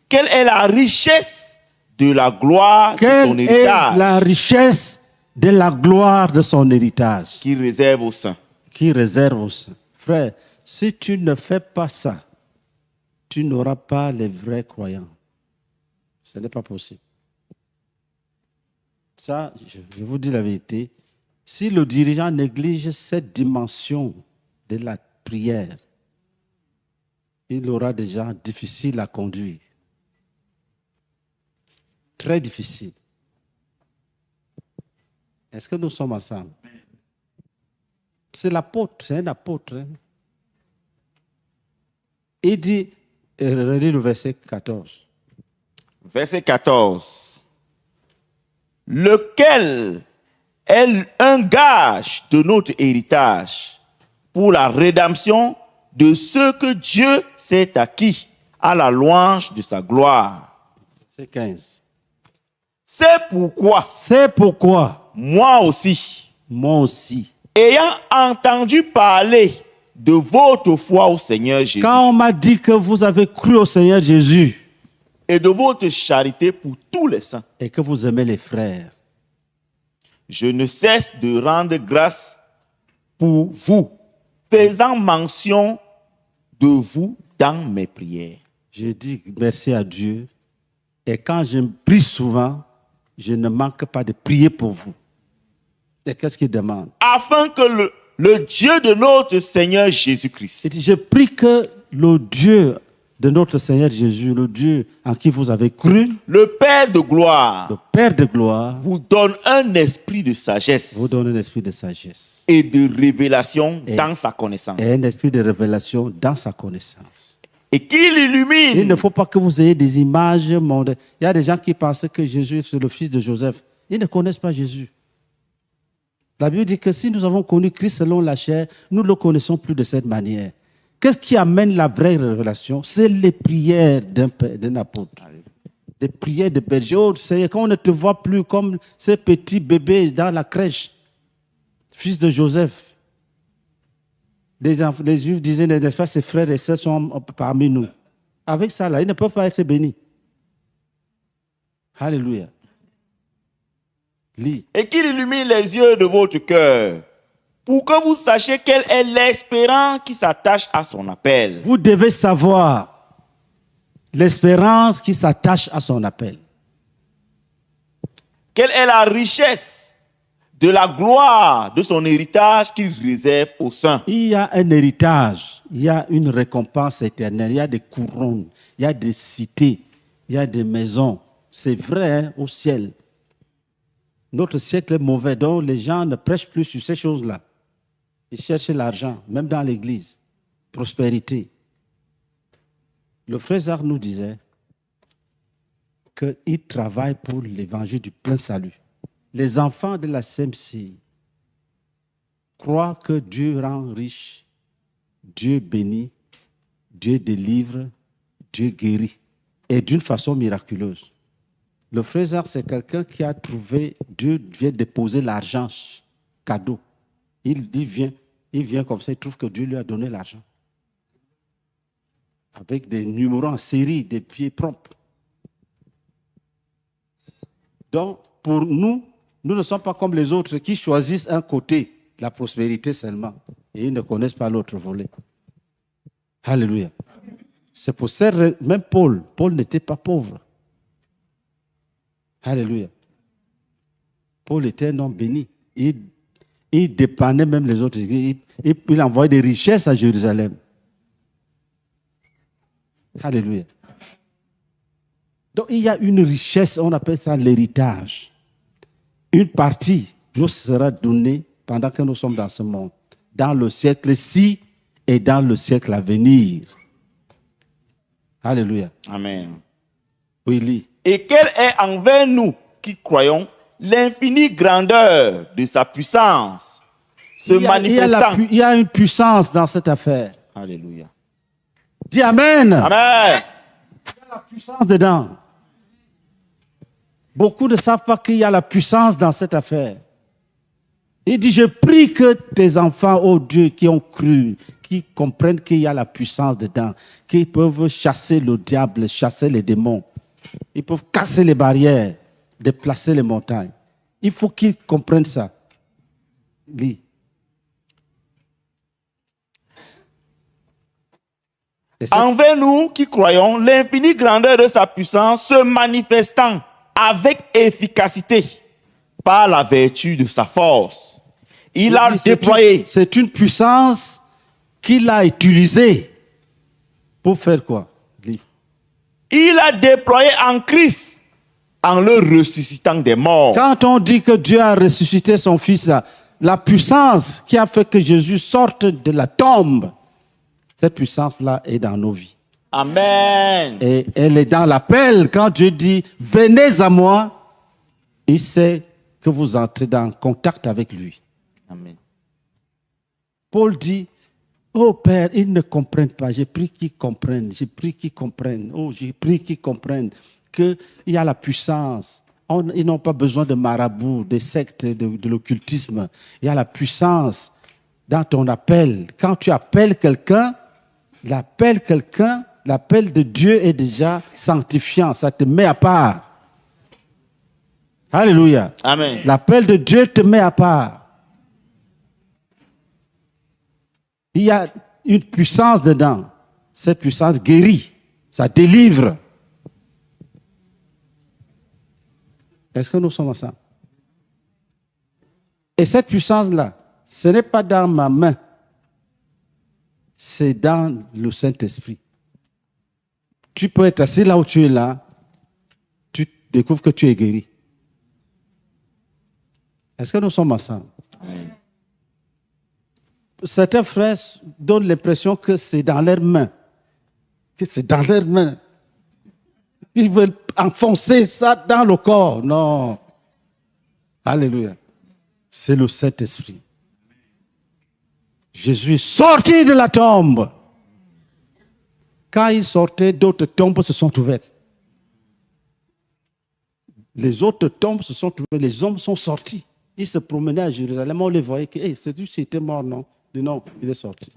Quelle est la richesse de la gloire de son héritage. Quelle est la richesse de la gloire de son héritage. Qu'il réserve aux saints. Qu'il réserve aux saints. Frère, si tu ne fais pas ça, tu n'auras pas les vrais croyants. Ce n'est pas possible. Ça, je vous dis la vérité. Si le dirigeant néglige cette dimension de la prière, il aura des gens difficiles à conduire. Très difficile. Est-ce que nous sommes ensemble? C'est l'apôtre, c'est un apôtre. Hein? Il dit, relis le verset 14. Verset 14. Lequel est un gage de notre héritage pour la rédemption de ce que Dieu s'est acquis à la louange de sa gloire. C'est 15. C'est pourquoi, moi aussi, ayant entendu parler de votre foi au Seigneur Jésus, quand on m'a dit que vous avez cru au Seigneur Jésus et de votre charité pour tous les saints, et que vous aimez les frères, je ne cesse de rendre grâce pour vous, faisant mention de vous dans mes prières. Je dis merci à Dieu. Et quand je prie souvent, je ne manque pas de prier pour vous. Et qu'est-ce qu'il demande? Afin que le Dieu de notre Seigneur Jésus-Christ. Je prie que le Dieu de notre Seigneur Jésus, le Dieu en qui vous avez cru, le Père de gloire, vous donne un esprit de sagesse. Vous donne un esprit de sagesse. Et de révélation dans sa connaissance. Et un esprit de révélation dans sa connaissance. Et qu'il illumine. Il ne faut pas que vous ayez des images mondaines. Il y a des gens qui pensent que Jésus est le fils de Joseph. Ils ne connaissent pas Jésus. La Bible dit que si nous avons connu Christ selon la chair, nous ne le connaissons plus de cette manière. Qu'est-ce qui amène la vraie révélation? C'est les prières d'un apôtre. Des prières de berger. Oh Seigneur, quand on ne te voit plus comme ces petits bébés dans la crèche, fils de Joseph. Les Juifs disaient, n'est-ce pas, ses frères et sœurs sont parmi nous. Avec ça, là, ils ne peuvent pas être bénis. Alléluia. Lis. Et qu'il illumine les yeux de votre cœur, pour que vous sachiez quelle est l'espérance qui s'attache à son appel. Vous devez savoir l'espérance qui s'attache à son appel. Quelle est la richesse de la gloire de son héritage qu'il réserve aux saints. Il y a un héritage, il y a une récompense éternelle, il y a des couronnes, il y a des cités, il y a des maisons. C'est vrai, hein, au ciel. Notre siècle est mauvais, donc les gens ne prêchent plus sur ces choses-là. Ils cherchent l'argent, même dans l'église. Prospérité. Le frère Zach nous disait qu'il travaille pour l'évangile du plein salut. Les enfants de la CMC croient que Dieu rend riche, Dieu bénit, Dieu délivre, Dieu guérit, et d'une façon miraculeuse. Le frère Zach, c'est quelqu'un qui a trouvé, Dieu vient déposer l'argent, cadeau. Il vient comme ça, il trouve que Dieu lui a donné l'argent. Avec des numéros en série, des pieds propres. Donc, pour nous, nous ne sommes pas comme les autres qui choisissent un côté. la prospérité seulement. Et ils ne connaissent pas l'autre volet. Alléluia. C'est pour ça, même Paul n'était pas pauvre. Alléluia. Paul était un homme béni. Il dépannait même les autres. Il envoyait des richesses à Jérusalem. Alléluia. Donc il y a une richesse, on appelle ça l'héritage. Une partie nous sera donnée pendant que nous sommes dans ce monde, dans le siècle-ci et dans le siècle à venir. Alléluia. Amen. Oui, lis. Et quelle est envers nous qui croyons l'infinie grandeur de sa puissance se manifestant. Il y a une puissance dans cette affaire. Alléluia. Dis Amen. Amen. Il y a la puissance dedans. Beaucoup ne savent pas qu'il y a la puissance dans cette affaire. Il dit, je prie que tes enfants, oh Dieu, qui ont cru, qui comprennent qu'il y a la puissance dedans, qu'ils peuvent chasser le diable, chasser les démons. Ils peuvent casser les barrières, déplacer les montagnes. Il faut qu'ils comprennent ça. Lis. Envers nous qui croyons l'infinie grandeur de sa puissance se manifestant avec efficacité par la vertu de sa force. Il a déployé. C'est une puissance qu'il a utilisée pour faire quoi? Lis. Il a déployé en Christ en le ressuscitant des morts. Quand on dit que Dieu a ressuscité son Fils, la puissance qui a fait que Jésus sorte de la tombe, cette puissance-là est dans nos vies. Amen. Et elle est dans l'appel. Quand Dieu dit « Venez à moi », il sait que vous entrez dans contact avec lui. Amen. Paul dit « Oh Père, ils ne comprennent pas. J'ai pris qu'ils comprennent. J'ai pris qu'ils comprennent. Oh, j'ai pris qu'ils comprennent qu'il y a la puissance. Ils n'ont pas besoin de marabouts, de sectes, de l'occultisme. Il y a la puissance dans ton appel. Quand tu appelles quelqu'un, l'appel de Dieu est déjà sanctifiant. Ça te met à part. Alléluia. Amen. L'appel de Dieu te met à part. Il y a une puissance dedans. Cette puissance guérit. Ça délivre. Est-ce que nous sommes ensemble? Et cette puissance-là, ce n'est pas dans ma main. C'est dans le Saint-Esprit. Tu peux être assis là où tu es là. Tu découvres que tu es guéri. Est-ce que nous sommes ensemble? Amen. Certains frères donnent l'impression que c'est dans leurs mains. Que c'est dans leurs mains. Ils veulent enfoncer ça dans le corps. Non. Alléluia. C'est le Saint-Esprit. Jésus est sorti de la tombe. Quand il sortait, d'autres tombes se sont ouvertes. Les autres tombes se sont ouvertes. Les hommes sont sortis. Ils se promenaient à Jérusalem. On les voyait que celui-ci était mort, non? Non, il est sorti.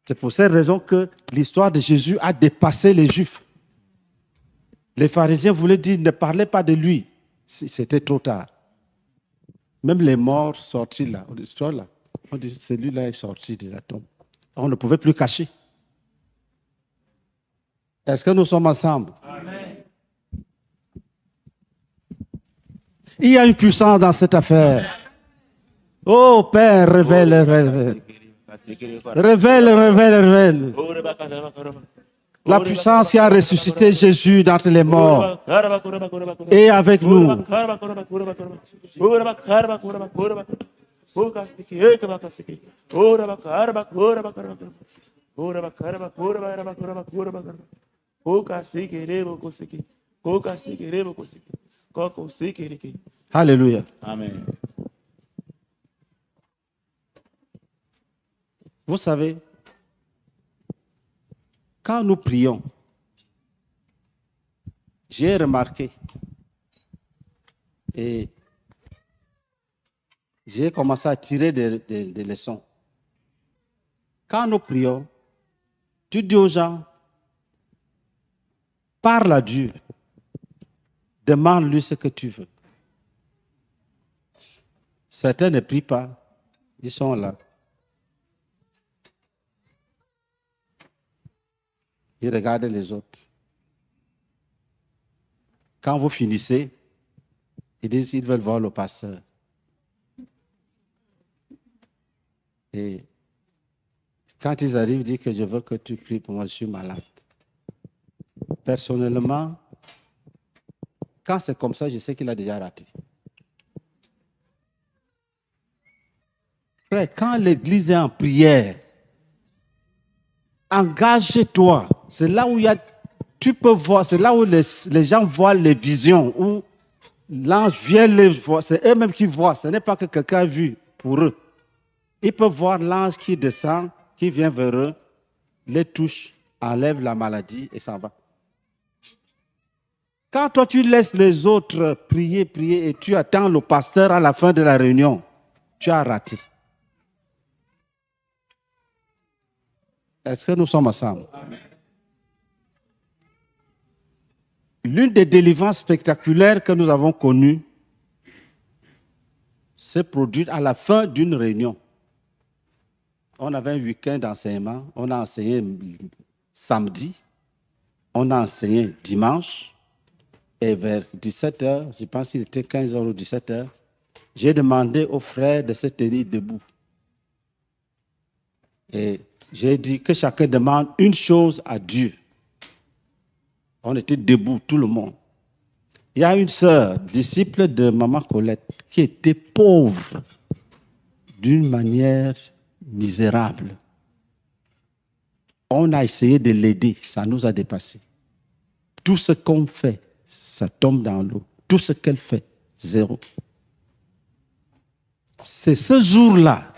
C'est pour cette raison que l'histoire de Jésus a dépassé les Juifs. Les pharisiens voulaient dire, ne parlez pas de lui. C'était trop tard. Même les morts sortis là, l'histoire là, on dit, celui-là est sorti de la tombe. On ne pouvait plus cacher. Est-ce que nous sommes ensemble? Amen. Il y a une puissance dans cette affaire. Oh Père, révèle. Révèle. La puissance qui a ressuscité Jésus d'entre les morts est avec nous. Alléluia. Amen. Vous savez, quand nous prions, j'ai remarqué et j'ai commencé à tirer des leçons. Quand nous prions, tu dis aux gens, parle à Dieu, demande-lui ce que tu veux. Certains ne prient pas. Ils sont là. Ils regardent les autres. Quand vous finissez, ils disent qu'ils veulent voir le pasteur. Et quand ils arrivent, ils disent que je veux que tu pries pour moi, je suis malade. Personnellement, quand c'est comme ça, je sais qu'il a déjà raté. Frère, quand l'église est en prière, engage-toi. C'est là où tu peux voir, c'est là où les gens voient les visions, où l'ange vient les voir. C'est eux-mêmes qui voient, ce n'est pas que quelqu'un a vu pour eux. Ils peuvent voir l'ange qui descend, qui vient vers eux, les touche, enlève la maladie et s'en va. Quand toi tu laisses les autres prier et tu attends le pasteur à la fin de la réunion, tu as raté. Est-ce que nous sommes ensemble? Amen. L'une des délivrances spectaculaires que nous avons connues s'est produite à la fin d'une réunion. On avait un week-end d'enseignement, on a enseigné samedi, on a enseigné dimanche, et vers 17h, je pense qu'il était 15h ou 17h, j'ai demandé aux frères de se tenir debout. Et j'ai dit que chacun demande une chose à Dieu. On était debout, tout le monde. Il y a une sœur, disciple de Maman Colette, qui était pauvre d'une manière misérable. On a essayé de l'aider, ça nous a dépassé. Tout ce qu'on fait, ça tombe dans l'eau. Tout ce qu'elle fait, zéro. C'est ce jour-là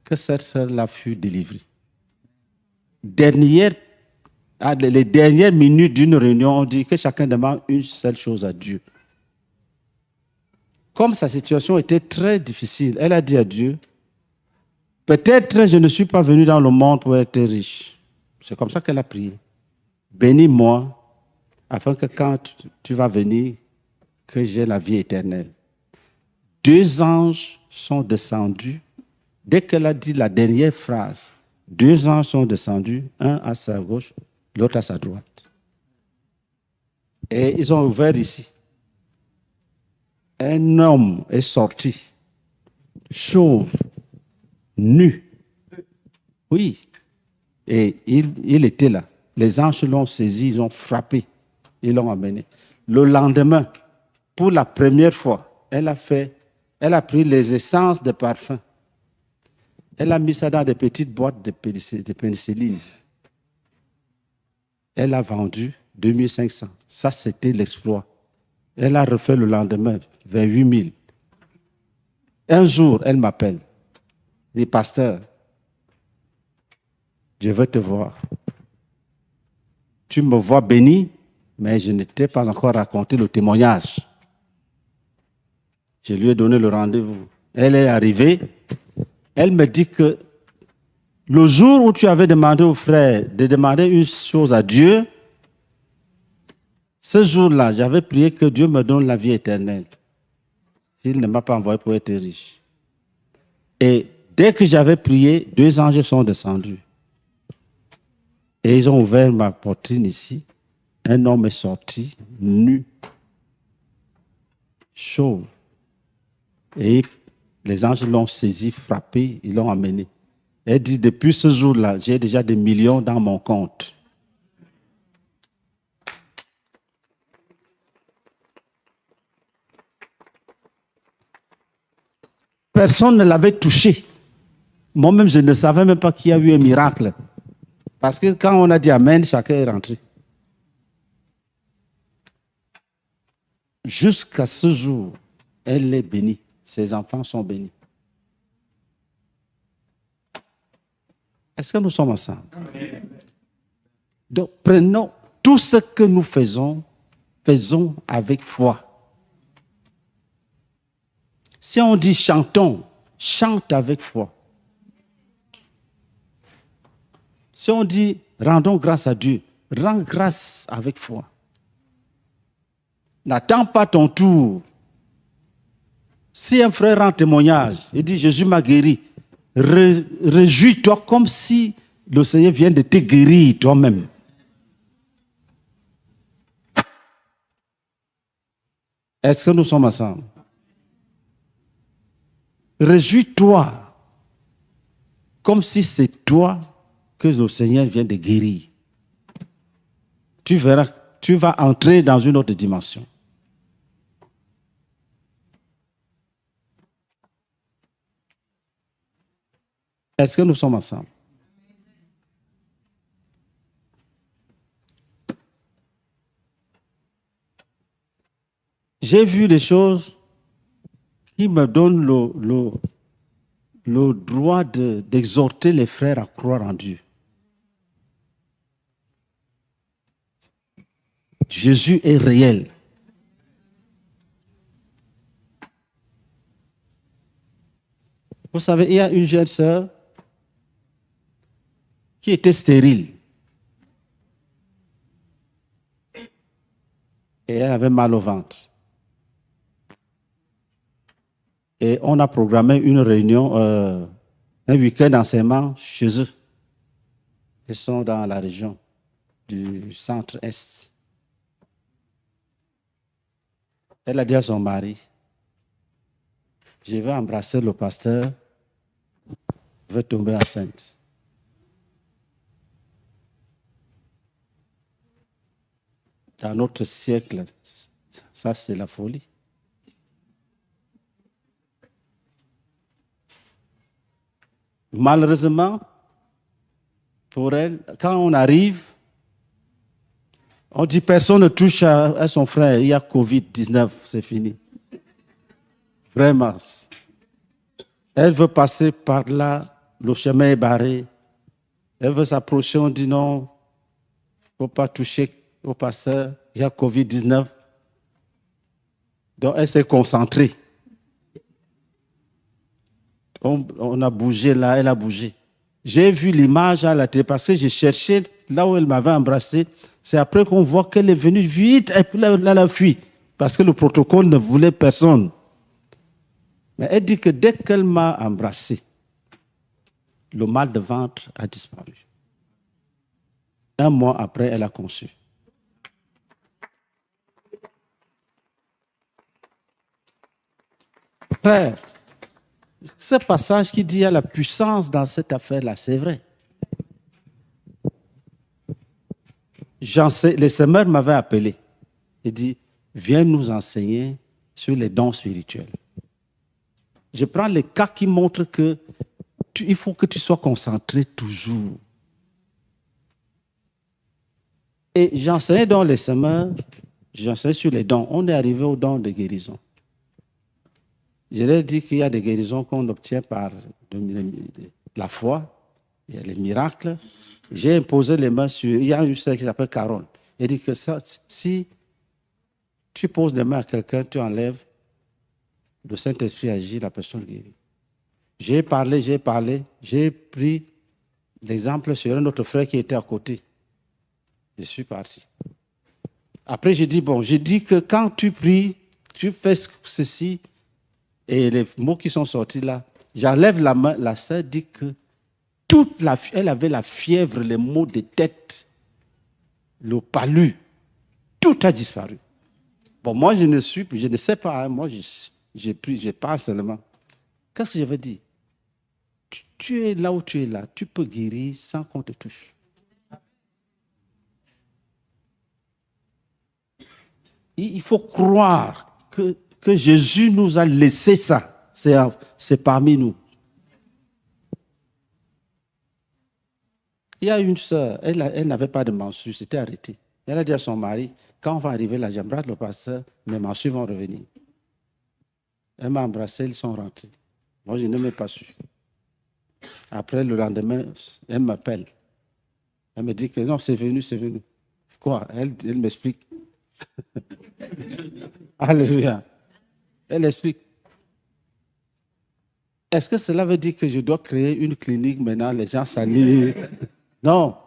que cette sœur-là fut délivrée. Les dernières minutes d'une réunion, on dit que chacun demande une seule chose à Dieu. Comme sa situation était très difficile, elle a dit à Dieu, peut-être je ne suis pas venu dans le monde pour être riche. C'est comme ça qu'elle a prié. Bénis-moi, afin que quand tu vas venir, que j'ai la vie éternelle. 2 anges sont descendus. Dès qu'elle a dit la dernière phrase, 2 anges sont descendus, un à sa gauche, l'autre à sa droite. Et ils ont ouvert ici. Un homme est sorti, chauve, nu. Oui. Et il était là. Les anges l'ont saisi, ils ont frappé, ils l'ont amené. Le lendemain, pour la première fois, elle a pris les essences de parfum. Elle a mis ça dans des petites boîtes de pénicilline. Elle a vendu 2500. Ça, c'était l'exploit. Elle a refait le lendemain, vers 8000. Un jour, elle m'appelle. Elle dit, pasteur, je veux te voir. Tu me vois béni, mais je ne t'ai pas encore raconté le témoignage. Je lui ai donné le rendez-vous. Elle est arrivée. Elle me dit que le jour où tu avais demandé aux frères de demander une chose à Dieu, ce jour-là, j'avais prié que Dieu me donne la vie éternelle, s'il ne m'a pas envoyé pour être riche. Et dès que j'avais prié, 2 anges sont descendus. Et ils ont ouvert ma poitrine ici. Un homme est sorti, nu, chauve. Et les anges l'ont saisi, frappé, ils l'ont amené. Elle dit, depuis ce jour-là, j'ai déjà des millions dans mon compte. Personne ne l'avait touché. Moi-même, je ne savais même pas qu'il y a eu un miracle. Parce que quand on a dit Amen, chacun est rentré. Jusqu'à ce jour, elle est bénie. Ses enfants sont bénis. Est-ce que nous sommes ensemble? Donc, prenons tout ce que nous faisons, faisons avec foi. Si on dit chantons, chante avec foi. Si on dit rendons grâce à Dieu, rends grâce avec foi. N'attends pas ton tour. Si un frère rend témoignage, il dit Jésus m'a guéri, réjouis-toi comme si le Seigneur vient de te guérir toi-même. Est-ce que nous sommes ensemble? Réjouis-toi comme si c'est toi que le Seigneur vient de guérir. Tu verras, tu vas entrer dans une autre dimension. Est-ce que nous sommes ensemble? J'ai vu des choses qui me donnent le droit d'exhorter les frères à croire en Dieu. Jésus est réel. Vous savez, il y a une jeune sœur qui était stérile. Et elle avait mal au ventre. Et on a programmé une réunion, un week-end d'enseignement chez eux. Ils sont dans la région du centre-est. Elle a dit à son mari, je vais embrasser le pasteur, je vais tomber enceinte. Dans notre siècle, ça c'est la folie. Malheureusement, pour elle, quand on arrive, on dit personne ne touche à son frère, il y a Covid-19, c'est fini. Vraiment. Elle veut passer par là, le chemin est barré. Elle veut s'approcher, on dit non, il ne faut pas toucher au pasteur, il y a Covid-19. Donc elle s'est concentrée. On a bougé là, elle a bougé. J'ai vu l'image à la télé parce que j'ai cherché là où elle m'avait embrassé. C'est après qu'on voit qu'elle est venue vite et puis là, elle a fui. Parce que le protocole ne voulait personne. Mais elle dit que dès qu'elle m'a embrassé, le mal de ventre a disparu. Un mois après, elle a conçu. Frère, ce passage qui dit qu'il y a la puissance dans cette affaire-là, c'est vrai. Les semeurs m'avaient appelé. Il dit, viens nous enseigner sur les dons spirituels. Je prends les cas qui montrent que il faut que tu sois concentré toujours. Et j'enseignais dans les semeurs, j'enseignais sur les dons. On est arrivé aux dons de guérison. Je leur ai dit qu'il y a des guérisons qu'on obtient par la foi, il y a les miracles. J'ai imposé les mains sur... Il y a une sœur qui s'appelle Carole. Elle dit que ça, si tu poses les mains à quelqu'un, tu enlèves, le Saint-Esprit agit, la personne guérit. J'ai parlé, j'ai pris l'exemple sur un autre frère qui était à côté. Je suis parti. Après, j'ai dit, bon, j'ai dit que quand tu pries, tu fais ceci, et les mots qui sont sortis là, j'enlève la main, la sœur dit que elle avait la fièvre, les maux de tête, le palu, tout a disparu. Bon, moi, je ne sais pas, hein, moi, j'ai pris, je parle seulement. Qu'est-ce que je veux dire? Tu es là où tu es là, tu peux guérir sans qu'on te touche. Il faut croire que Jésus nous a laissé ça. C'est parmi nous. Il y a une sœur, elle n'avait pas de menstrues, c'était arrêté. Elle a dit à son mari, quand on va arriver là, j'embrasse le pasteur, mes menstrues vont revenir. Elle m'a embrassé, ils sont rentrés. Moi, je ne m'ai pas su. Après, le lendemain, elle m'appelle. Elle me dit que non, c'est venu, c'est venu. Quoi? Elle m'explique. Alléluia. Elle explique. Est-ce que cela veut dire que je dois créer une clinique maintenant, les gens s'allient? Non.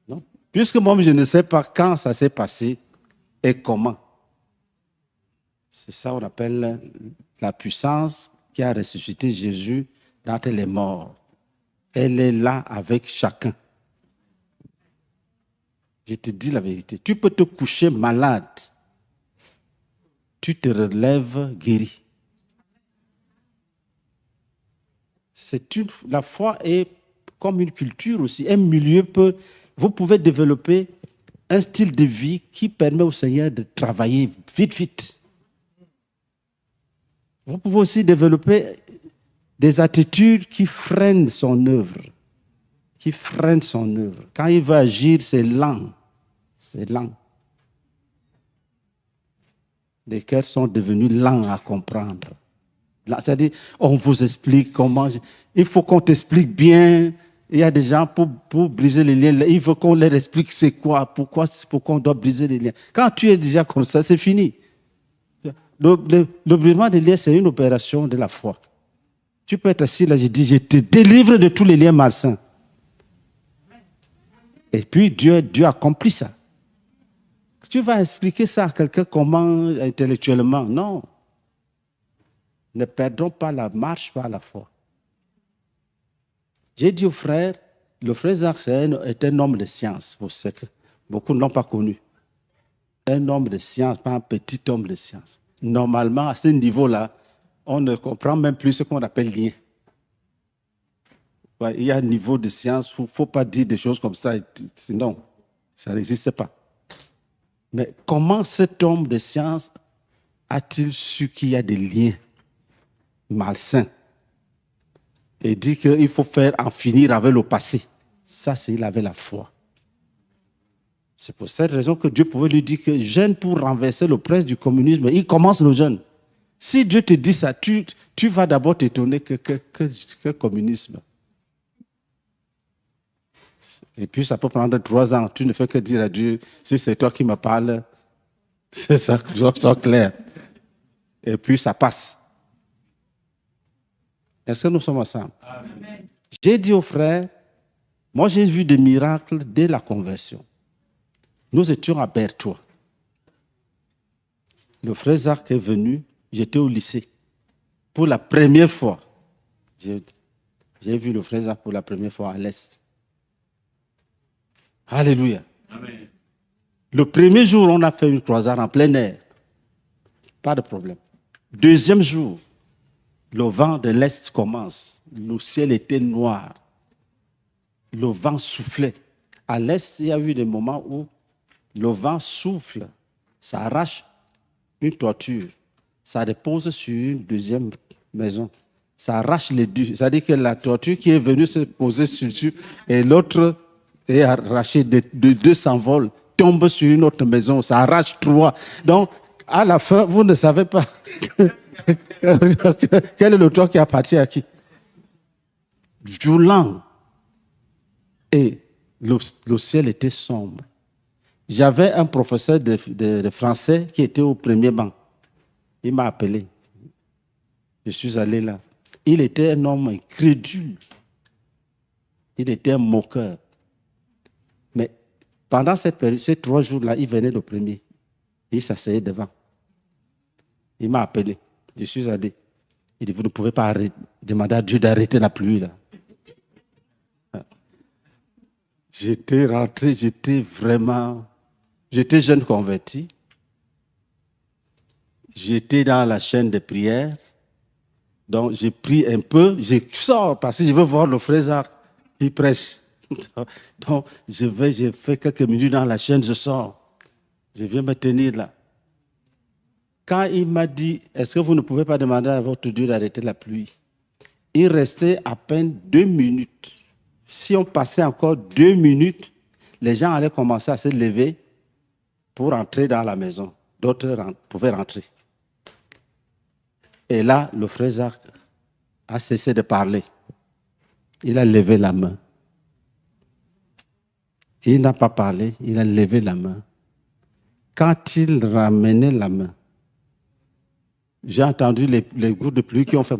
Non. Puisque moi, je ne sais pas quand ça s'est passé et comment. C'est ça qu'on appelle La puissance qui a ressuscité Jésus d'entre les morts, elle est là avec chacun. Je te dis la vérité. Tu peux te coucher malade. Tu te relèves guéri. La foi est comme une culture aussi. Un milieu vous pouvez développer un style de vie qui permet au Seigneur de travailler vite. Vous pouvez aussi développer des attitudes qui freinent son œuvre. Quand il veut agir, c'est lent. Les cœurs sont devenus lents à comprendre. C'est-à-dire, on vous explique comment... Il faut qu'on t'explique bien. Il y a des gens, pour briser les liens, il faut qu'on leur explique c'est quoi, pourquoi on doit briser les liens. Quand tu es déjà comme ça, c'est fini. Le brisement des liens, c'est une opération de la foi. Tu peux être assis là, je dis, je te délivre de tous les liens malsains. Et puis, Dieu accomplit ça. Tu vas expliquer ça à quelqu'un comment intellectuellement? Non. Ne perdons pas la marche par la foi. J'ai dit au frère, le frère Jacques est un homme de science, pour ce que beaucoup ne l'ont pas connu. Un homme de science, pas un petit homme de science. Normalement, à ce niveau-là, on ne comprend même plus ce qu'on appelle lien. Ouais, il y a un niveau de science, il ne faut pas dire des choses comme ça, sinon, ça n'existe pas. Mais comment cet homme de science a-t-il su qu'il y a des liens malsains et dit qu'il faut en finir avec le passé? Ça, c'est il avait la foi. C'est pour cette raison que Dieu pouvait lui dire que jeûne pour renverser le prince du communisme. Il commence le jeûne. Si Dieu te dit ça, tu vas d'abord t'étonner que communisme. Et puis ça peut prendre 3 ans. Tu ne fais que dire à Dieu, si c'est toi qui me parles, c'est ça, c'est clair. Et puis ça passe. Est-ce que nous sommes ensemble? Amen. J'ai dit aux frères, moi j'ai vu des miracles dès la conversion. Nous étions à Berthois. Le frère Jacques est venu, j'étais au lycée. Pour la première fois, j'ai vu le frère Jacques pour la première fois à l'Est. Alléluia. Amen. Le premier jour, on a fait une croisade en plein air. Pas de problème. Deuxième jour, le vent de l'Est commence. Le ciel était noir. Le vent soufflait. À l'Est, il y a eu des moments où le vent souffle. Ça arrache une toiture. Ça dépose sur une deuxième maison. Ça arrache les deux. C'est-à-dire que la toiture qui est venue se poser sur et l'autre est arrachée. De deux s'envolent, tombe sur une autre maison. Ça arrache 3. Donc, à la fin, vous ne savez pas quel est le toit qui appartient à qui. Violent. Et le ciel était sombre. J'avais un professeur de français qui était au premier banc. Il m'a appelé. Je suis allé là. Il était un homme incrédule. Il était un moqueur. Mais pendant cette période, ces 3 jours-là, il venait le premier. Il s'asseyait devant. Il m'a appelé. Je suis allé. Il dit, vous ne pouvez pas demander à Dieu d'arrêter la pluie là. J'étais rentré, j'étais jeune converti. J'étais dans la chaîne de prière. Donc, j'ai pris un peu, je sors parce que je veux voir le frère Jacques qui prêche. Donc, je fais quelques minutes dans la chaîne, je sors. Je viens me tenir là. Quand il m'a dit, est-ce que vous ne pouvez pas demander à votre Dieu d'arrêter la pluie? Il restait à peine 2 minutes. Si on passait encore 2 minutes, les gens allaient commencer à se lever pour entrer dans la maison. D'autres pouvaient rentrer. Et là, le frère Jacques a cessé de parler. Il a levé la main. Il n'a pas parlé, il a levé la main. Quand il ramenait la main, j'ai entendu les gouttes de pluie qui ont fait...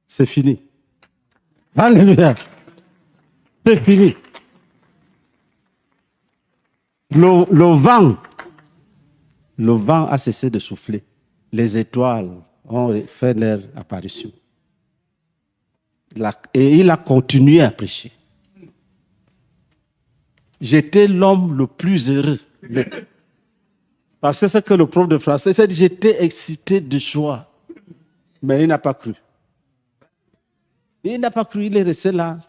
C'est fini. Alléluia. C'est fini. Le vent a cessé de souffler. les étoiles ont fait leur apparition. Et il a continué à prêcher. J'étais l'homme le plus heureux. Parce que c'est que le prof de français, c'est que j'étais excité de joie. Mais il n'a pas cru. Il n'a pas cru, il est resté là.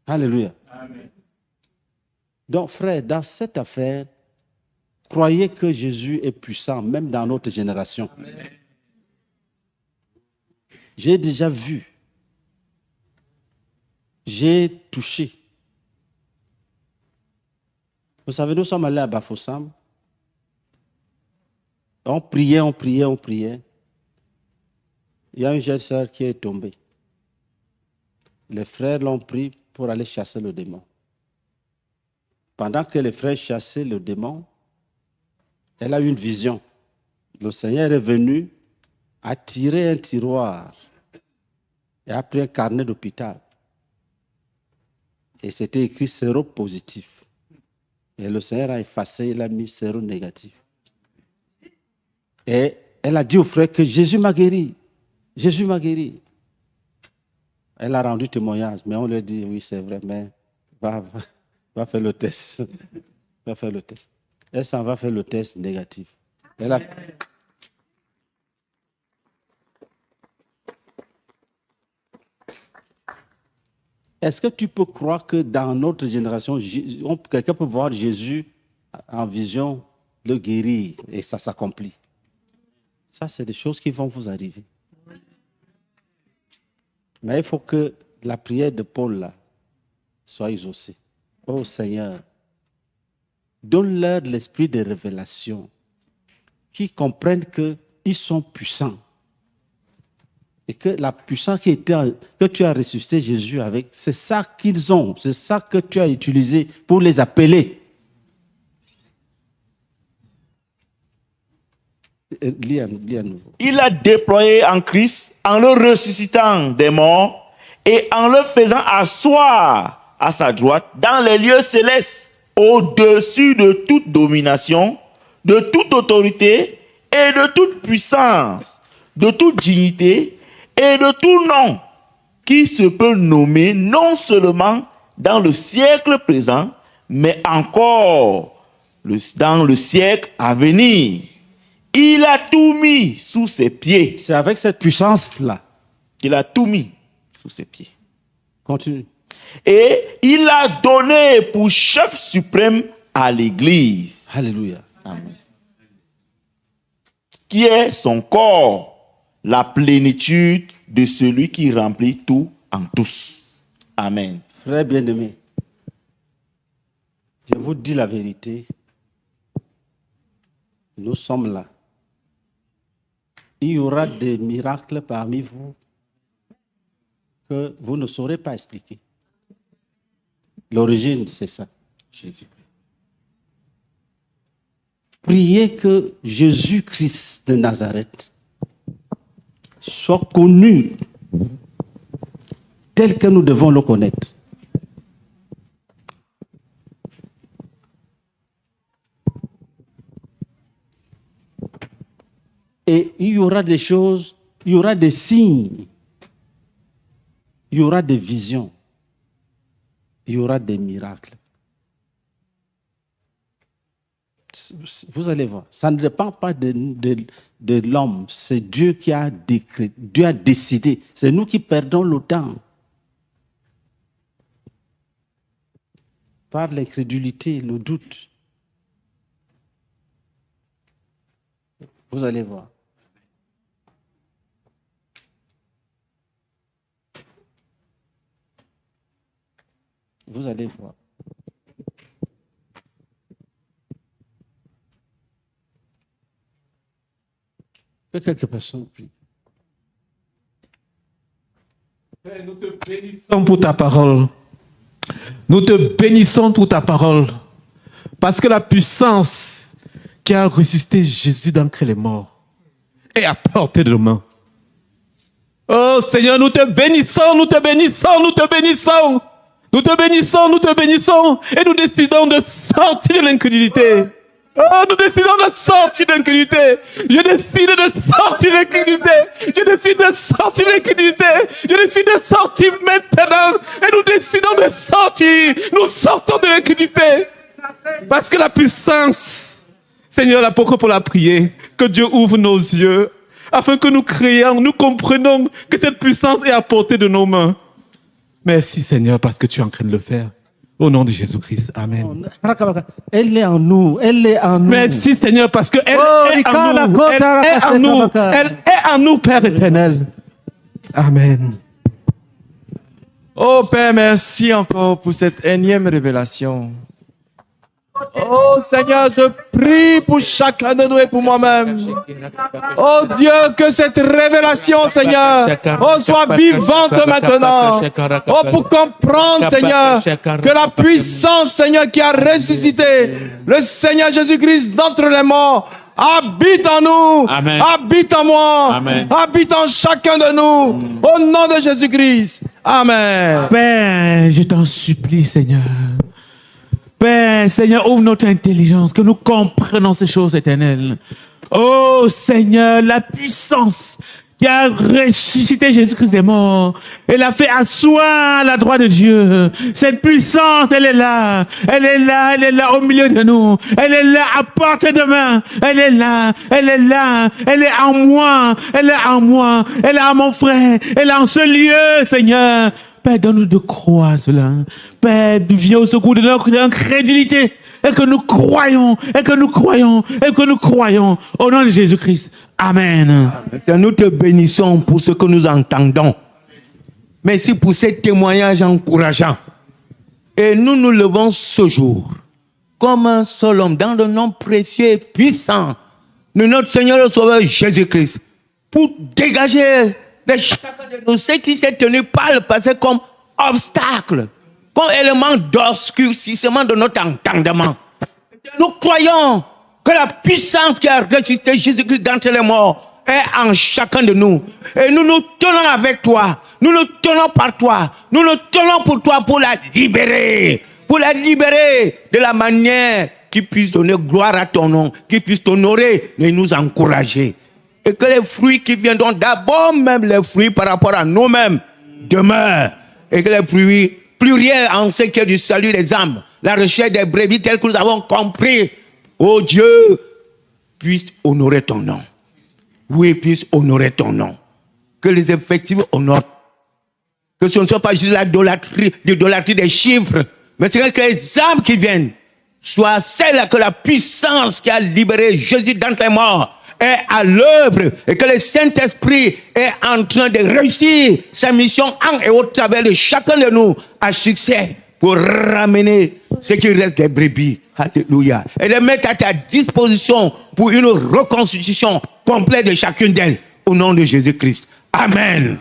Alléluia. Amen. Donc, frère, dans cette affaire, croyez que Jésus est puissant, même dans notre génération. Amen. J'ai déjà vu. J'ai touché. Vous savez, nous sommes allés à Bafoussam. On priait. Il y a une jeune sœur qui est tombée. Les frères l'ont pris pour aller chasser le démon. Pendant que les frères chassaient le démon, elle a eu une vision. Le Seigneur est venu, a tiré un tiroir et a pris un carnet d'hôpital. Et c'était écrit séropositif. Et le Seigneur a effacé, il a mis séronégatif. Et elle a dit aux frères que Jésus m'a guéri. Jésus m'a guéri. Elle a rendu témoignage, mais on lui a dit, oui, c'est vrai, mais va faire le test. Va faire le test. Elle s'en va faire le test négatif. Elle a... Est-ce que tu peux croire que dans notre génération, quelqu'un peut voir Jésus en vision, le guérir, et ça s'accomplit? Ça, c'est des choses qui vont vous arriver. Mais il faut que la prière de Paul là, soit exaucée. Oh Seigneur, donne-leur l'esprit de révélation, qui comprennent qu'ils sont puissants. Et que la puissance que tu as ressuscité Jésus avec, c'est ça qu'ils ont, c'est ça que tu as utilisé pour les appeler. Lis à nouveau. Il a déployé en Christ en le ressuscitant des morts et en le faisant asseoir à sa droite dans les lieux célestes, au-dessus de toute domination, de toute autorité et de toute puissance, de toute dignité et de tout nom qui se peut nommer non seulement dans le siècle présent, mais encore dans le siècle à venir. Il a tout mis sous ses pieds. C'est avec cette puissance-là qu'il a tout mis sous ses pieds. Continue. Et il a donné pour chef suprême à l'Église. Alléluia. Amen. Qui est son corps, la plénitude de celui qui remplit tout en tous. Amen. Frère bien-aimé, je vous dis la vérité. Nous sommes là. Il y aura des miracles parmi vous que vous ne saurez pas expliquer. L'origine, c'est ça, Jésus-Christ. Priez que Jésus-Christ de Nazareth soit connu tel que nous devons le connaître. Et il y aura des choses, il y aura des signes, il y aura des visions, il y aura des miracles. Vous allez voir, ça ne dépend pas de l'homme, c'est Dieu qui a décrété, Dieu a décidé. C'est nous qui perdons le temps par l'incrédulité, le doute. Vous allez voir. Vous allez voir. Que quelques personnes prient. Père, nous te bénissons pour ta parole. Nous te bénissons pour ta parole. Parce que la puissance qui a ressuscité Jésus d'entre les morts est à portée de main. Oh Seigneur, nous te bénissons, nous te bénissons, nous te bénissons. Nous te bénissons, nous te bénissons. Et nous décidons de sortir de l'incrédulité. Oh, nous décidons de sortir d'incrédulité. Je décide de sortir d'incrédulité. Je décide de sortir d'incrédulité. Je décide de sortir maintenant. Et nous décidons de sortir. Nous sortons de l'incrédulité. Parce que la puissance, Seigneur, la pour la prier, que Dieu ouvre nos yeux, afin que nous créions, nous comprenons que cette puissance est à portée de nos mains. Merci Seigneur, parce que tu es en train de le faire. Au nom de Jésus-Christ. Amen. Elle est en nous. Elle est en nous. Merci Seigneur, parce qu'elle est en nous. Elle est en nous. Elle est en nous, Père éternel. Amen. Oh Père, merci encore pour cette énième révélation. Oh Seigneur, je prie pour chacun de nous et pour moi-même. Oh Dieu, que cette révélation, Seigneur, soit vivante maintenant. Oh, pour comprendre, Seigneur, que la puissance, Seigneur, qui a ressuscité le Seigneur Jésus-Christ d'entre les morts, habite en nous, Amen. habite en moi, Amen. habite en chacun de nous. Au nom de Jésus-Christ. Amen. Père, je t'en supplie, Seigneur. Père, Seigneur, ouvre notre intelligence, que nous comprenons ces choses éternelles. Oh, Seigneur, la puissance qui a ressuscité Jésus-Christ des morts et l'a fait asseoir à la droite de Dieu. Cette puissance, elle est là. Elle est là, elle est là au milieu de nous. Elle est là à portée de main. Elle est là, elle est là. Elle est en moi, elle est en moi. Elle est en mon frère. Elle est en ce lieu, Seigneur. Père, donne-nous de croire cela. Père, viens au secours de notre incrédulité. Et que nous croyons, et que nous croyons, et que nous croyons. Au nom de Jésus-Christ. Amen. Nous te bénissons pour ce que nous entendons. Merci pour ces témoignages encourageants. Et nous nous levons ce jour comme un seul homme dans le nom précieux et puissant de notre Seigneur et Sauveur Jésus-Christ pour dégager de chacun de nous ce qui s'est tenu par le passé comme obstacle, comme élément d'obscurcissement de notre entendement. Nous croyons que la puissance qui a ressuscité Jésus-Christ d'entre les morts est en chacun de nous. Et nous nous tenons avec toi. Nous nous tenons par toi. Nous nous tenons pour toi pour la libérer. Pour la libérer de la manière qui puisse donner gloire à ton nom, qui puisse t'honorer et nous encourager. Et que les fruits qui viendront d'abord, même les fruits par rapport à nous-mêmes, demeurent. Et que les fruits pluriels en ce qui est du salut des âmes, la recherche des brebis telles que nous avons compris, oh Dieu, puisse honorer ton nom. Oui, puisse honorer ton nom. Que les effectifs honorent. Que ce ne soit pas juste l'idolâtrie des chiffres, mais c'est que les âmes qui viennent soient celles que la puissance qui a libéré Jésus d'entre les morts est à l'œuvre et que le Saint-Esprit est en train de réussir sa mission en et au travers de chacun de nous à succès pour ramener ce qui reste des brebis. Alléluia. Et les mettre à ta disposition pour une reconstitution complète de chacune d'elles au nom de Jésus-Christ. Amen.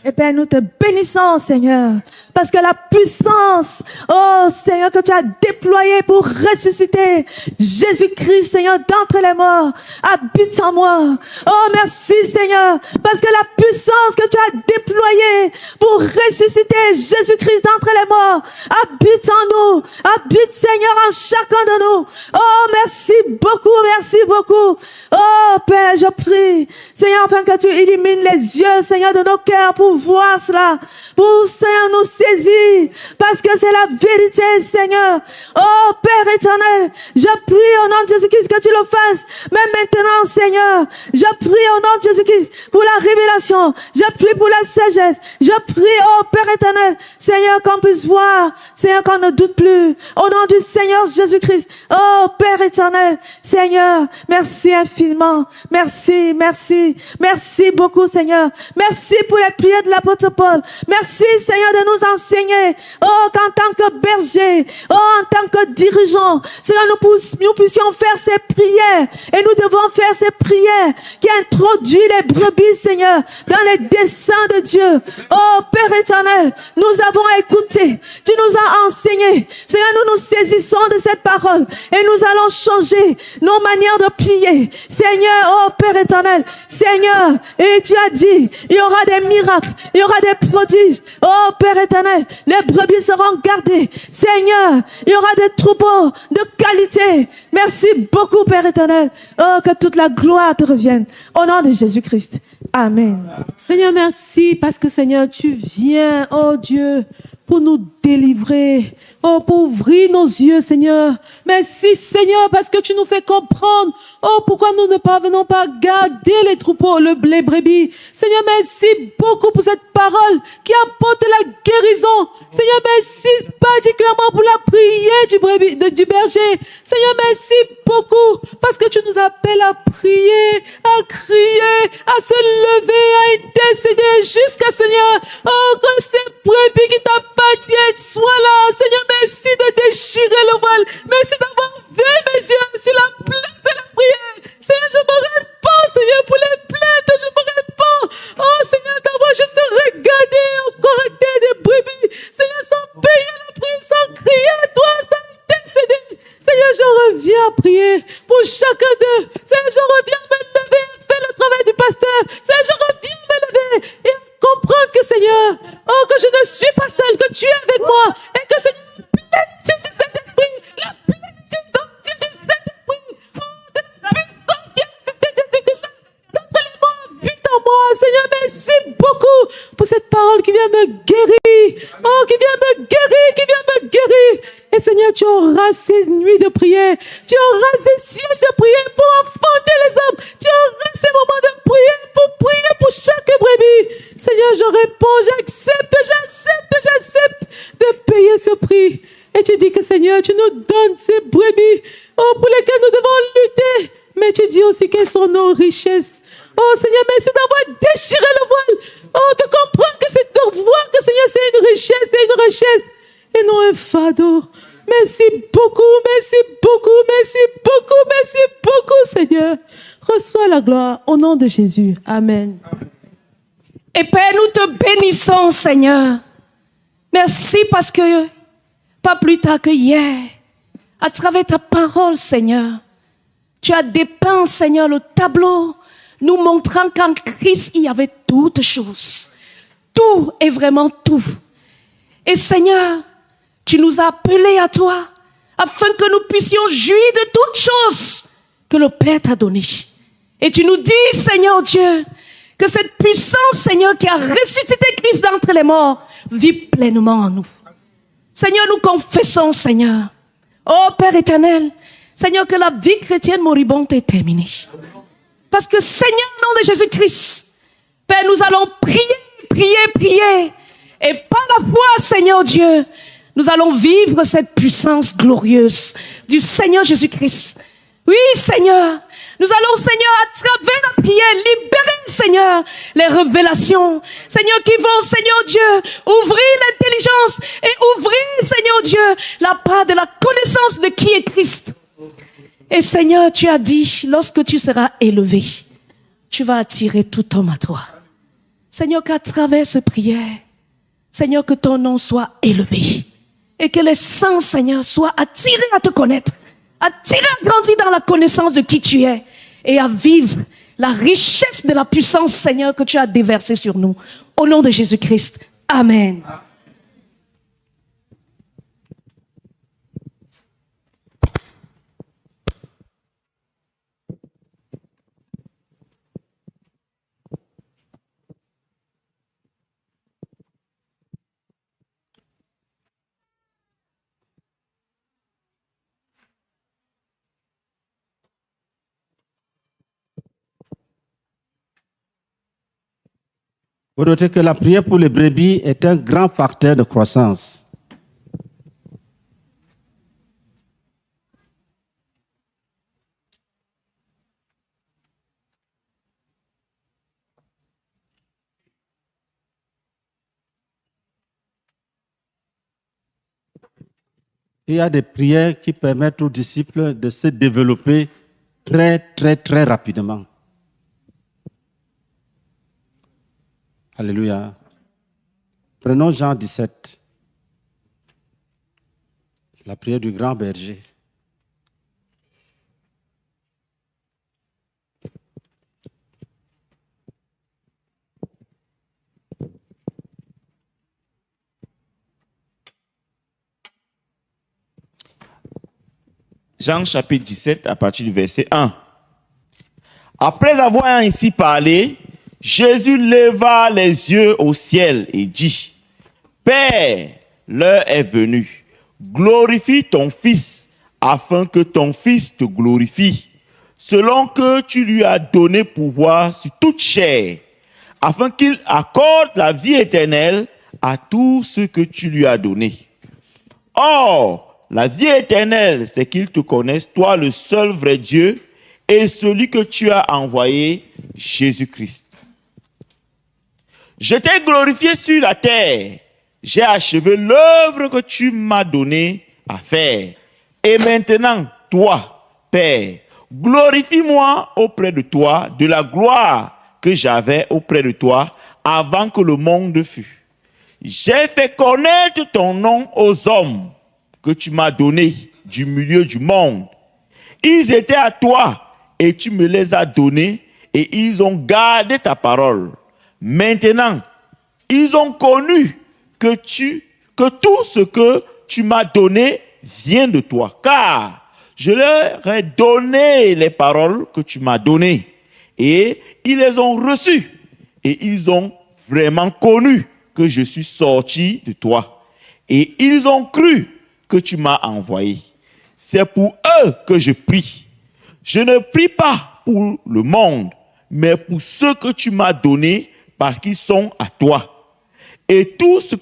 Eh bien, nous te bénissons, Seigneur, parce que la puissance, oh Seigneur, que tu as déployée pour ressusciter Jésus-Christ, Seigneur, d'entre les morts, habite en moi. Oh, merci, Seigneur, parce que la puissance que tu as déployée pour ressusciter Jésus-Christ d'entre les morts, habite en nous, habite, Seigneur, en chacun de nous. Oh, merci beaucoup, merci beaucoup. Oh, Père, je prie, Seigneur, afin que tu illumines les yeux, Seigneur, de nos cœurs, pour voir cela, pour Seigneur nous saisir, parce que c'est la vérité, Seigneur. Oh Père éternel, je prie au nom de Jésus-Christ que tu le fasses, même maintenant, Seigneur. Je prie au nom de Jésus-Christ pour la révélation, je prie pour la sagesse, je prie, oh Père éternel, Seigneur, qu'on puisse voir, Seigneur, qu'on ne doute plus, au nom du Seigneur Jésus-Christ. Oh Père éternel, Seigneur, merci infiniment, merci, merci, merci beaucoup, Seigneur. Merci pour les prières de l'apôtre Paul. Merci, Seigneur, de nous enseigner, oh, qu'en tant que berger, oh, en tant que dirigeant, Seigneur, nous puissions faire ces prières, et nous devons faire ces prières qui introduisent les brebis, Seigneur, dans les desseins de Dieu. Oh, Père éternel, nous avons écouté, tu nous as enseigné, Seigneur, nous nous saisissons de cette parole, et nous allons changer nos manières de prier, Seigneur, oh, Père éternel, Seigneur, et tu as dit, il y aura des miracles miracles, il y aura des prodiges. Oh Père éternel, les brebis seront gardées. Seigneur, il y aura des troupeaux de qualité. Merci beaucoup Père éternel. Oh, que toute la gloire te revienne. Au nom de Jésus-Christ. Amen. Seigneur, merci parce que Seigneur, tu viens, oh Dieu, pour nous délivrer, oh, pour ouvrir nos yeux, Seigneur. Merci, Seigneur, parce que tu nous fais comprendre, oh, pourquoi nous ne parvenons pas à garder les troupeaux, les brebis. Seigneur, merci beaucoup pour cette parole qui apporte la guérison. Seigneur, merci particulièrement pour la prière du berger. Seigneur, merci beaucoup parce que tu nous appelles à prier, à crier, à se lever, à intercéder jusqu'à, Seigneur, oh, que ces brebis qui t'appartiennent soient là. Seigneur, merci de déchirer le voile. Merci d'avoir vu mes yeux sur la plainte de la prière. Seigneur, je me répands, Seigneur, pour les plaintes, je me répands. Oh, Seigneur, d'avoir juste regardé au caractère des brebis. Seigneur, sans payer la prière, sans crier à toi, sans intercéder. Seigneur, je reviens à prier pour chacun d'eux. Seigneur, je reviens à me lever et faire le travail du pasteur. Seigneur, je reviens à me lever et à comprendre que, Seigneur, oh, que je ne suis pas seul, que tu es avec moi et que, Seigneur, la plénitude du Saint-Esprit, la plénitude entière du Saint-Esprit, oh, de la puissance qui a ressuscité Jésus-Christ, d'entre les morts, vite en moi. Seigneur, merci beaucoup pour cette parole qui vient me guérir, oh, qui vient me guérir, qui vient me guérir. Et Seigneur, tu auras ces nuits de prière, tu auras ces sièges de prière pour enfanter les hommes, tu auras ces moments de prière pour prier pour chaque brebis. Seigneur, je réponds, j'accepte de payer ce prix. Et tu dis que Seigneur, tu nous donnes ces brebis, oh, pour lesquelles nous devons lutter. Mais tu dis aussi quelles sont nos richesses. Oh Seigneur, merci d'avoir déchiré le voile. Oh, de comprendre que c'est de voir que Seigneur, c'est une richesse et non un fardeau. Merci beaucoup, Seigneur. Reçois la gloire au nom de Jésus. Amen. Et Père, nous te bénissons, Seigneur. Merci parce que, pas plus tard que hier, à travers ta parole, Seigneur, tu as dépeint, Seigneur, le tableau, nous montrant qu'en Christ, il y avait toutes choses. Tout et vraiment tout. Et Seigneur, tu nous as appelés à toi, afin que nous puissions jouir de toutes choses que le Père t'a données. Et tu nous dis, Seigneur Dieu, que cette puissance, Seigneur, qui a ressuscité Christ d'entre les morts, vit pleinement en nous. Seigneur, nous confessons, Seigneur, oh Père éternel, Seigneur, que la vie chrétienne moribonde est terminée. Parce que, Seigneur, au nom de Jésus-Christ, Père, nous allons prier. Et par la foi, Seigneur Dieu, nous allons vivre cette puissance glorieuse du Seigneur Jésus-Christ. Oui, Seigneur, nous allons, Seigneur, à travers la prière, libérer, Seigneur, les révélations, Seigneur, qui vont, Seigneur Dieu, ouvrir l'intelligence et ouvrir, Seigneur Dieu, la part de la connaissance de qui est Christ. Et Seigneur, tu as dit, lorsque tu seras élevé, tu vas attirer tout homme à toi. Seigneur, qu'à travers cette prière, Seigneur, que ton nom soit élevé et que les saints, Seigneur, soient attirés à te connaître, attirés à grandir dans la connaissance de qui tu es et à vivre la richesse de la puissance, Seigneur, que tu as déversée sur nous. Au nom de Jésus-Christ. Amen. Vous notez que la prière pour les brebis est un grand facteur de croissance. Il y a des prières qui permettent aux disciples de se développer très rapidement. Alléluia. Prenons Jean 17, la prière du grand berger. Jean chapitre 17 à partir du verset 1. Après avoir ainsi parlé, Jésus leva les yeux au ciel et dit, « Père, l'heure est venue. Glorifie ton Fils, afin que ton Fils te glorifie, selon que tu lui as donné pouvoir sur toute chair, afin qu'il accorde la vie éternelle à tous ceux que tu lui as donnés. Or, la vie éternelle, c'est qu'ils te connaissent, toi le seul vrai Dieu, et celui que tu as envoyé, Jésus-Christ. Je t'ai glorifié sur la terre, j'ai achevé l'œuvre que tu m'as donnée à faire. Et maintenant, toi, Père, glorifie-moi auprès de toi de la gloire que j'avais auprès de toi avant que le monde fût. J'ai fait connaître ton nom aux hommes que tu m'as donnés du milieu du monde. Ils étaient à toi et tu me les as donnés et ils ont gardé ta parole. Maintenant, ils ont connu que tout ce que tu m'as donné vient de toi, car je leur ai donné les paroles que tu m'as données et ils les ont reçues et ils ont vraiment connu que je suis sorti de toi et ils ont cru que tu m'as envoyé. C'est pour eux que je prie. Je ne prie pas pour le monde, mais pour ceux que tu m'as donnés parce qu'ils sont à toi. Et tout ce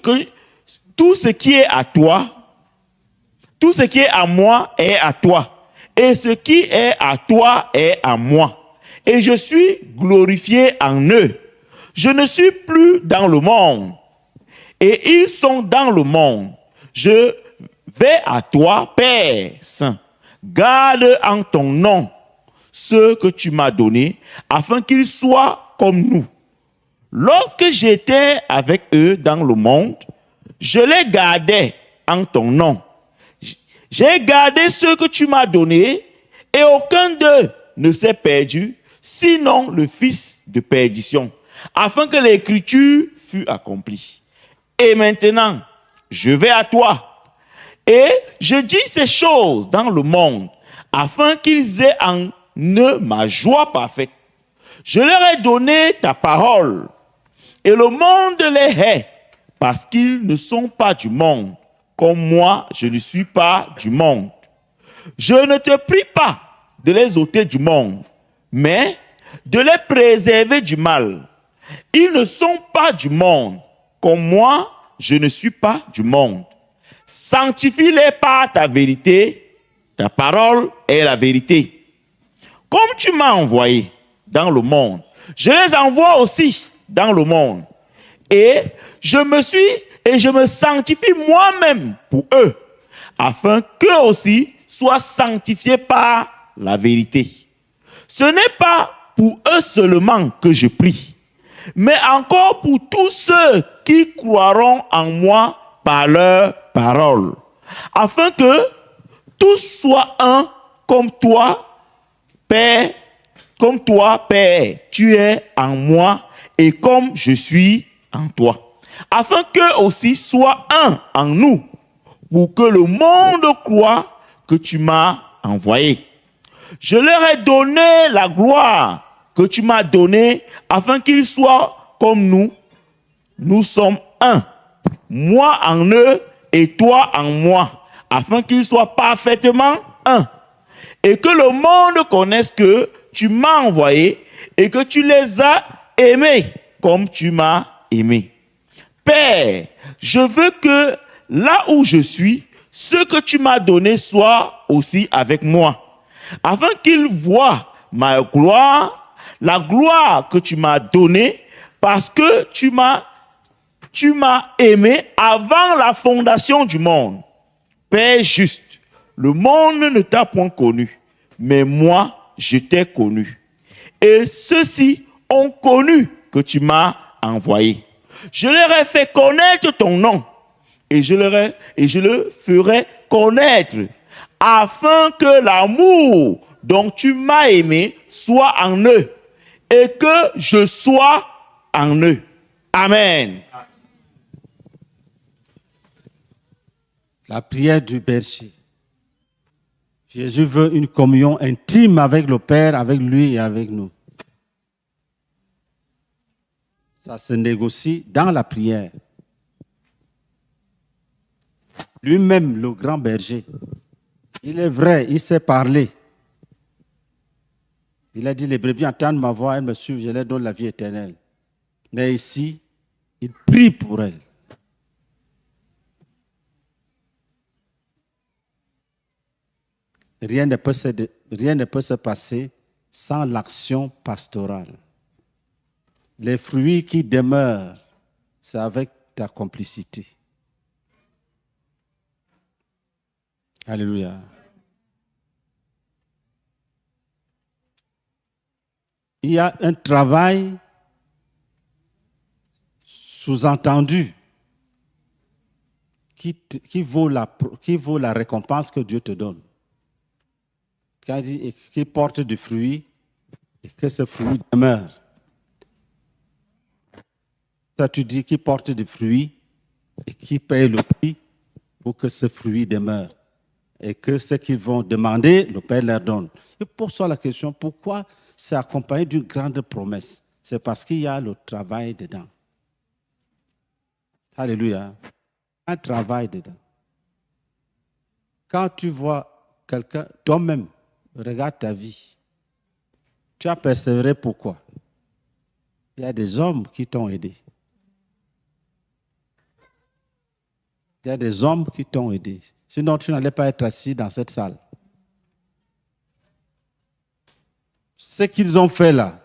qui est à toi, tout ce qui est à moi est à toi. Et ce qui est à toi est à moi. Et je suis glorifié en eux. Je ne suis plus dans le monde. Et ils sont dans le monde. Je vais à toi, Père Saint. Garde en ton nom ceux que tu m'as donnés, afin qu'ils soient comme nous. Lorsque j'étais avec eux dans le monde, je les gardais en ton nom. J'ai gardé ceux que tu m'as donnés, et aucun d'eux ne s'est perdu, sinon le fils de perdition, afin que l'écriture fût accomplie. Et maintenant, je vais à toi, et je dis ces choses dans le monde, afin qu'ils aient en eux ma joie parfaite. Je leur ai donné ta parole, et le monde les hait, parce qu'ils ne sont pas du monde, comme moi, je ne suis pas du monde. Je ne te prie pas de les ôter du monde, mais de les préserver du mal. Ils ne sont pas du monde, comme moi, je ne suis pas du monde. Sanctifie-les par ta vérité, ta parole est la vérité. Comme tu m'as envoyé dans le monde, je les envoie aussi dans le monde. Et je me sanctifie moi-même pour eux, afin qu'eux aussi soient sanctifiés par la vérité. Ce n'est pas pour eux seulement que je prie, mais encore pour tous ceux qui croiront en moi par leur parole, afin que tous soient un comme toi, Père, tu es en moi et comme je suis en toi, afin qu'eux aussi soient un en nous, pour que le monde croie que tu m'as envoyé. Je leur ai donné la gloire que tu m'as donnée, afin qu'ils soient comme nous. Nous sommes un, moi en eux et toi en moi, afin qu'ils soient parfaitement un. Et que le monde connaisse que tu m'as envoyé et que tu les as aimés comme tu m'as aimé. Père, je veux que là où je suis, ce que tu m'as donné soit aussi avec moi, afin qu'ils voient ma gloire, la gloire que tu m'as donnée, parce que tu m'as aimé avant la fondation du monde. Père juste, le monde ne t'a point connu, mais moi, je t'ai connu. Et ceux-ci ont connu que tu m'as envoyé. Je leur ai fait connaître ton nom, et je le ferai connaître, afin que l'amour dont tu m'as aimé soit en eux, et que je sois en eux. Amen. La prière du berger. Jésus veut une communion intime avec le Père, avec lui et avec nous. Ça se négocie dans la prière. Lui-même, le grand berger, il est vrai, il sait parler. Il a dit, les brebis entendent ma voix, elles me suivent, je leur donne la vie éternelle. Mais ici, il prie pour elles. Rien ne peut se passer sans l'action pastorale. Les fruits qui demeurent, c'est avec ta complicité. Alléluia. Il y a un travail sous-entendu qui vaut la récompense que Dieu te donne. Qui porte du fruit et que ce fruit demeure. Ça, tu dis qui porte du fruit et qui paye le prix pour que ce fruit demeure. Et que ce qu'ils vont demander, le Père leur donne. Et pour ça, la question, pourquoi c'est accompagné d'une grande promesse? C'est parce qu'il y a le travail dedans. Alléluia. Un travail dedans. Quand tu vois quelqu'un, toi-même, regarde ta vie. Tu as persévéré pourquoi? Il y a des hommes qui t'ont aidé. Il y a des hommes qui t'ont aidé. Sinon, tu n'allais pas être assis dans cette salle. Ce qu'ils ont fait là,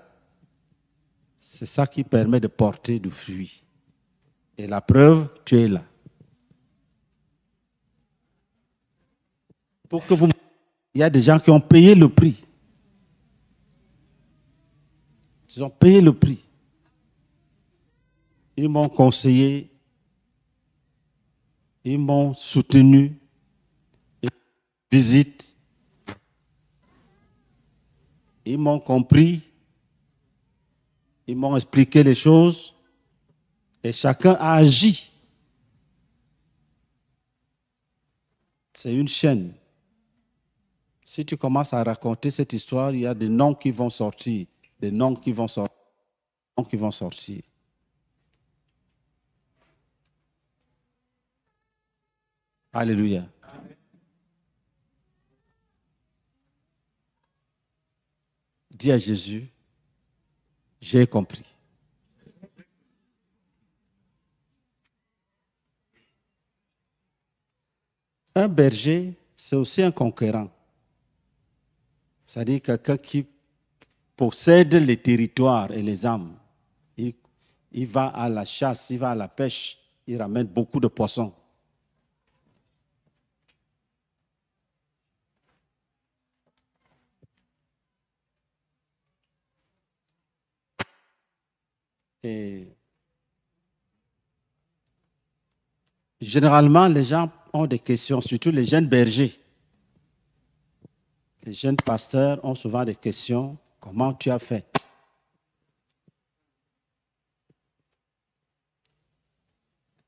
c'est ça qui permet de porter du fruit. Et la preuve, tu es là. Pour que vous... Il y a des gens qui ont payé le prix. Ils ont payé le prix. Ils m'ont conseillé. Ils m'ont soutenu. Visite. Ils m'ont compris. Ils m'ont expliqué les choses. Et chacun a agi. C'est une chaîne. Si tu commences à raconter cette histoire, il y a des noms qui vont sortir. Des noms qui vont sortir. Des noms qui vont sortir. Alléluia. Dis à Jésus, j'ai compris. Un berger, c'est aussi un conquérant. C'est-à-dire quelqu'un qui possède les territoires et les âmes. Il va à la chasse, il va à la pêche, il ramène beaucoup de poissons. Et généralement, les gens ont des questions, surtout les jeunes bergers. Les jeunes pasteurs ont souvent des questions. Comment tu as fait?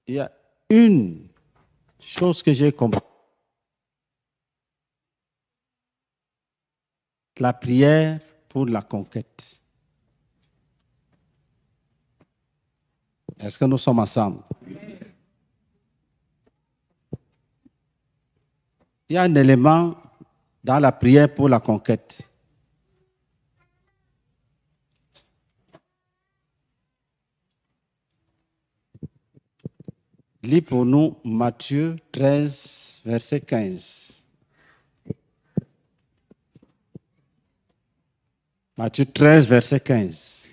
Il y a une chose que j'ai compris. La prière pour la conquête. Est-ce que nous sommes ensemble? Il y a un élément dans la prière pour la conquête. Lis pour nous Matthieu 13, verset 15. Matthieu 13, verset 15.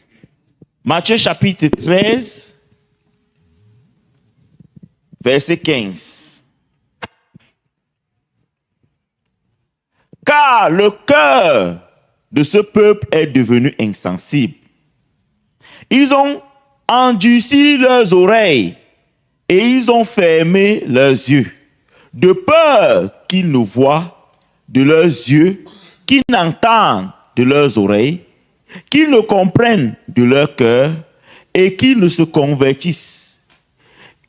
Matthieu chapitre 13, verset 15. Car le cœur de ce peuple est devenu insensible. Ils ont endurci leurs oreilles et ils ont fermé leurs yeux, de peur qu'ils ne voient de leurs yeux, qu'ils n'entendent de leurs oreilles, qu'ils ne comprennent de leur cœur et qu'ils ne se convertissent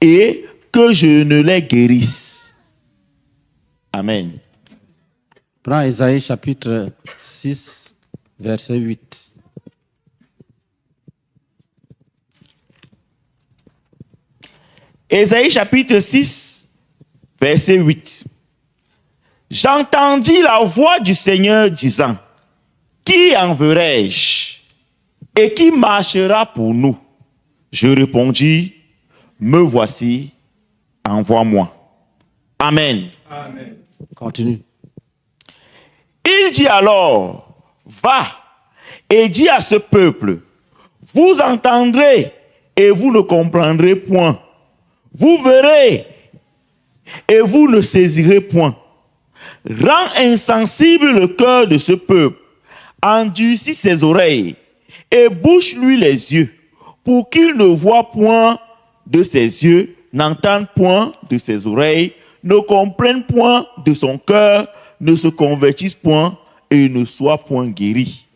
et que je ne les guérisse. Amen. Prends Ésaïe chapitre 6, verset 8. Ésaïe chapitre 6, verset 8. J'entendis la voix du Seigneur disant, qui enverrai-je et qui marchera pour nous? Je répondis, me voici, envoie-moi. Amen. Amen. Continue. Il dit alors, va et dis à ce peuple, vous entendrez et vous ne comprendrez point. Vous verrez et vous ne saisirez point. Rends insensible le cœur de ce peuple, endurcis ses oreilles et bouche-lui les yeux, pour qu'il ne voie point de ses yeux, n'entende point de ses oreilles, ne comprenne point de son cœur, ne se convertisse point et ne soit point guéri.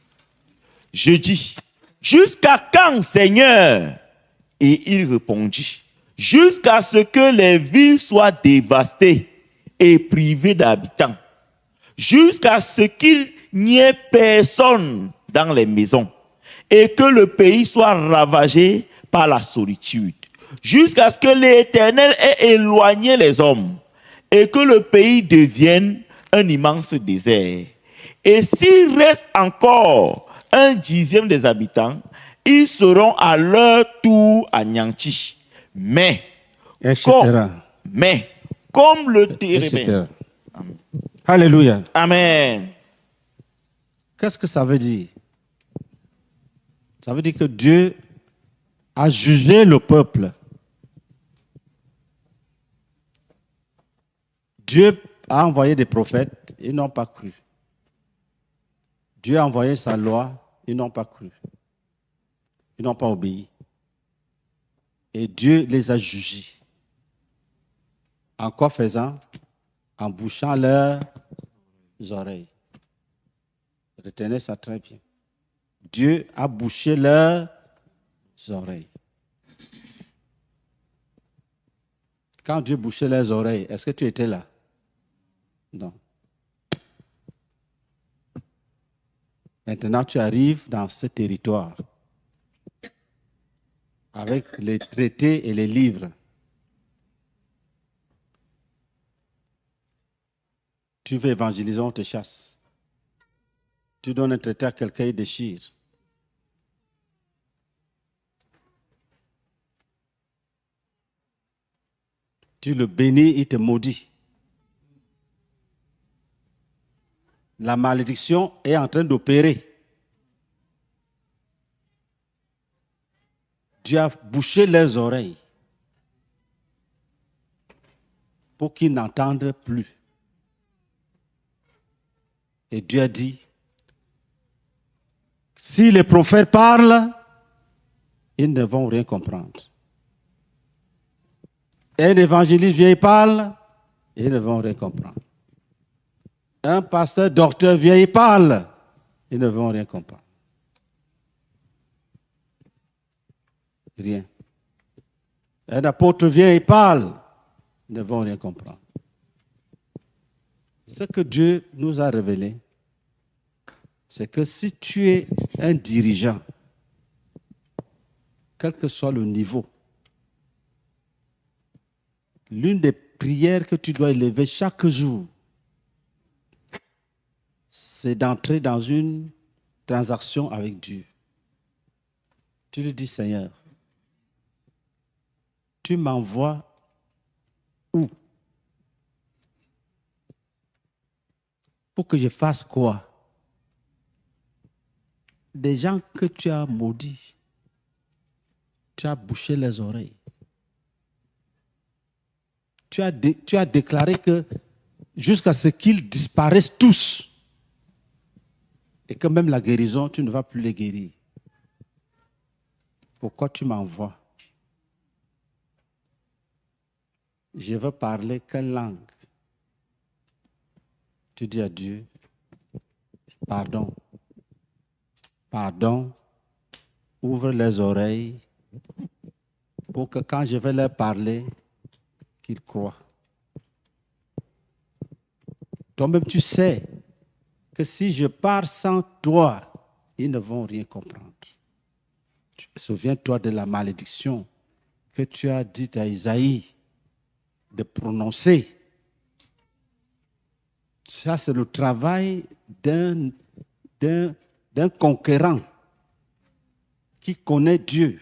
Je dis, jusqu'à quand, Seigneur? Et il répondit, jusqu'à ce que les villes soient dévastées et privées d'habitants, jusqu'à ce qu'il n'y ait personne dans les maisons et que le pays soit ravagé par la solitude, jusqu'à ce que l'Éternel ait éloigné les hommes et que le pays devienne un immense désert. Et s'il reste encore 1/10 des habitants, ils seront à leur tour anéantis. Mais, comme le terrain. Alléluia. Amen. Qu'est-ce que ça veut dire? Ça veut dire que Dieu a jugé le peuple. Dieu a envoyé des prophètes, ils n'ont pas cru. Dieu a envoyé sa loi, ils n'ont pas cru. Ils n'ont pas obéi. Et Dieu les a jugés. En quoi faisant? En bouchant leurs oreilles. Retenez ça très bien. Dieu a bouché leurs oreilles. Quand Dieu bouchait leurs oreilles, est-ce que tu étais là? Non. Maintenant, tu arrives dans ce territoire avec les traités et les livres. Tu veux évangéliser, on te chasse. Tu donnes un traité à quelqu'un, il déchire. Tu le bénis, il te maudit. La malédiction est en train d'opérer. Dieu a bouché leurs oreilles pour qu'ils n'entendent plus. Et Dieu a dit, si les prophètes parlent, ils ne vont rien comprendre. Un évangéliste vient et parle, ils ne vont rien comprendre. Un pasteur docteur vient et parle, ils ne vont rien comprendre. Rien. Un apôtre vient et parle, ils ne vont rien comprendre. Ce que Dieu nous a révélé, c'est que si tu es un dirigeant, quel que soit le niveau, l'une des prières que tu dois élever chaque jour, c'est d'entrer dans une transaction avec Dieu. Tu lui dis, Seigneur, tu m'envoies où? Pour que je fasse quoi? Des gens que tu as maudits, tu as bouché les oreilles. Tu as déclaré que jusqu'à ce qu'ils disparaissent tous, et que même la guérison, tu ne vas plus les guérir. Pourquoi tu m'envoies? Je veux parler quelle langue? Tu dis à Dieu, pardon. Pardon, ouvre les oreilles pour que quand je vais leur parler, qu'ils croient. Toi-même, tu sais que si je pars sans toi, ils ne vont rien comprendre. Souviens-toi de la malédiction que tu as dit à Isaïe de prononcer. Ça, c'est le travail d'un conquérant qui connaît Dieu,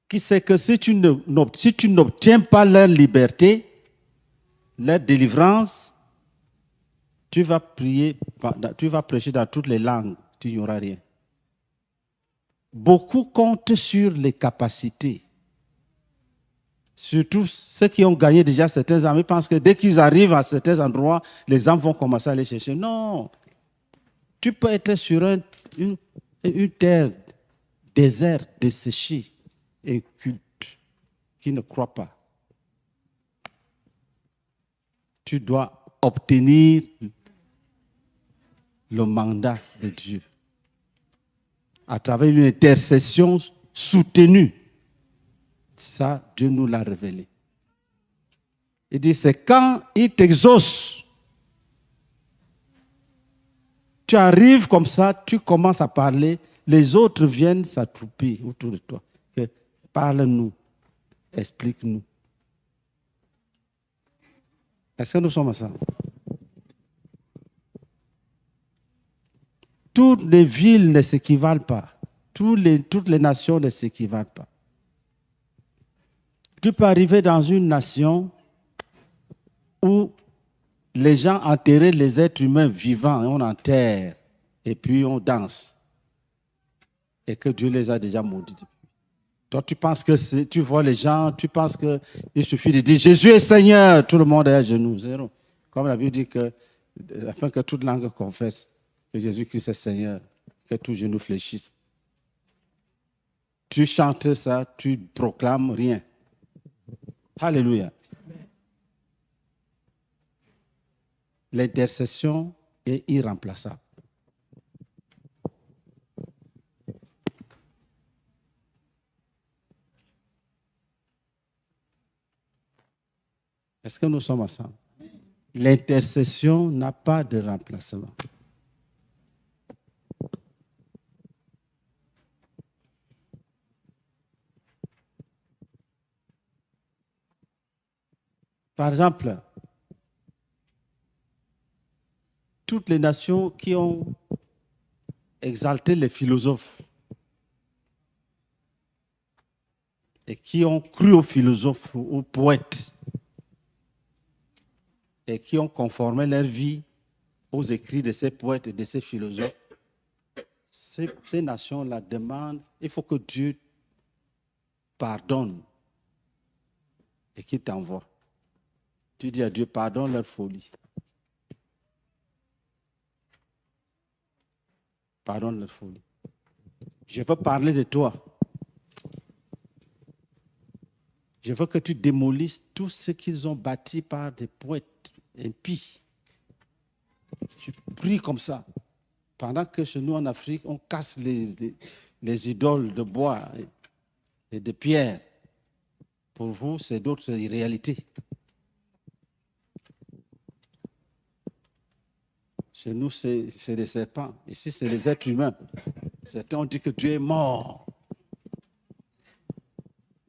qui sait que si tu n'obtiens pas leur liberté, leur délivrance, tu vas prier, tu vas prêcher dans toutes les langues, tu n'y auras rien. Beaucoup comptent sur les capacités. Surtout ceux qui ont gagné déjà certains amis pensent que dès qu'ils arrivent à certains endroits, les hommes vont commencer à les chercher. Non. Tu peux être sur une terre déserte, desséchée, inculte, qui ne croit pas. Tu dois obtenir le mandat de Dieu à travers une intercession soutenue. Ça, Dieu nous l'a révélé. Il dit, c'est quand il t'exauce, tu arrives comme ça, tu commences à parler, les autres viennent s'attrouper autour de toi. Parle-nous, explique-nous. Est-ce que nous sommes ensemble? Toutes les villes ne s'équivalent pas. Toutes les nations ne s'équivalent pas. Tu peux arriver dans une nation où les gens enterraient les êtres humains vivants, et on enterre, et puis on danse. Et que Dieu les a déjà maudits depuis. Toi, tu penses que tu vois les gens, tu penses qu'il suffit de dire Jésus est Seigneur, tout le monde est à genoux, zéro. Comme la Bible dit que, afin que toute langue confesse que Jésus-Christ est Seigneur, que tout genou fléchisse. Tu chantes ça, tu proclames rien. Alléluia. L'intercession est irremplaçable. Est-ce que nous sommes ensemble? L'intercession n'a pas de remplacement. Par exemple, toutes les nations qui ont exalté les philosophes et qui ont cru aux philosophes, aux poètes, et qui ont conformé leur vie aux écrits de ces poètes et de ces philosophes, ces nations-là demandent, il faut que Dieu pardonne et qu'il t'envoie. Tu dis à Dieu, pardonne leur folie. Pardonne leur folie. Je veux parler de toi. Je veux que tu démolisses tout ce qu'ils ont bâti par des poètes impies. Tu pries comme ça. Pendant que chez nous en Afrique, on casse les idoles de bois et de pierre. Pour vous, c'est d'autres réalités. Chez nous, c'est des serpents. Ici, c'est les êtres humains. Certains ont dit que Dieu est mort.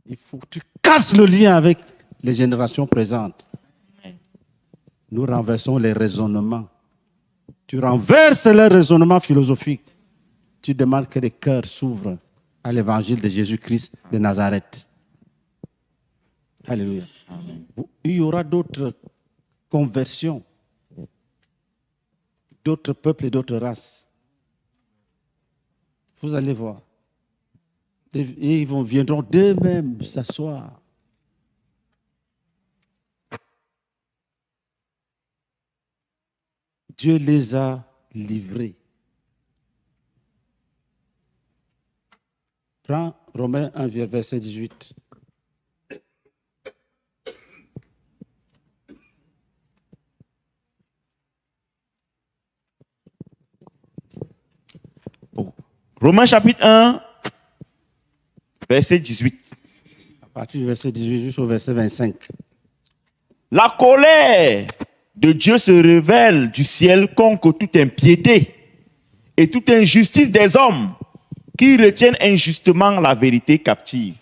Il faut que tu casses le lien avec les générations présentes. Nous renversons les raisonnements. Tu renverses les raisonnements philosophiques. Tu demandes que les cœurs s'ouvrent à l'évangile de Jésus-Christ de Nazareth. Alléluia. Amen. Il y aura d'autres conversions, d'autres peuples et d'autres races. Vous allez voir. Et ils viendront d'eux-mêmes s'asseoir. Dieu les a livrés. Prends Romains 1, verset 18. Romains chapitre 1, verset 18. À partir du verset 18 jusqu'au verset 25. La colère de Dieu se révèle du ciel contre toute impiété et toute injustice des hommes qui retiennent injustement la vérité captive.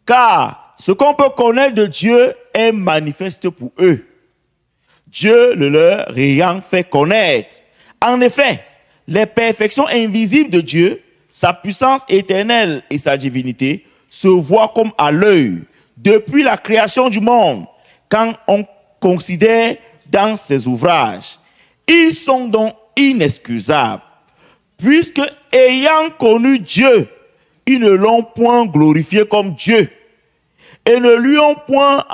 Car ce qu'on peut connaître de Dieu est manifeste pour eux, Dieu le leur ayant fait connaître. En effet, les perfections invisibles de Dieu, sa puissance éternelle et sa divinité se voient comme à l'œil depuis la création du monde, quand on considère dans ses ouvrages. Ils sont donc inexcusables, puisque ayant connu Dieu, ils ne l'ont point glorifié comme Dieu et ne lui ont point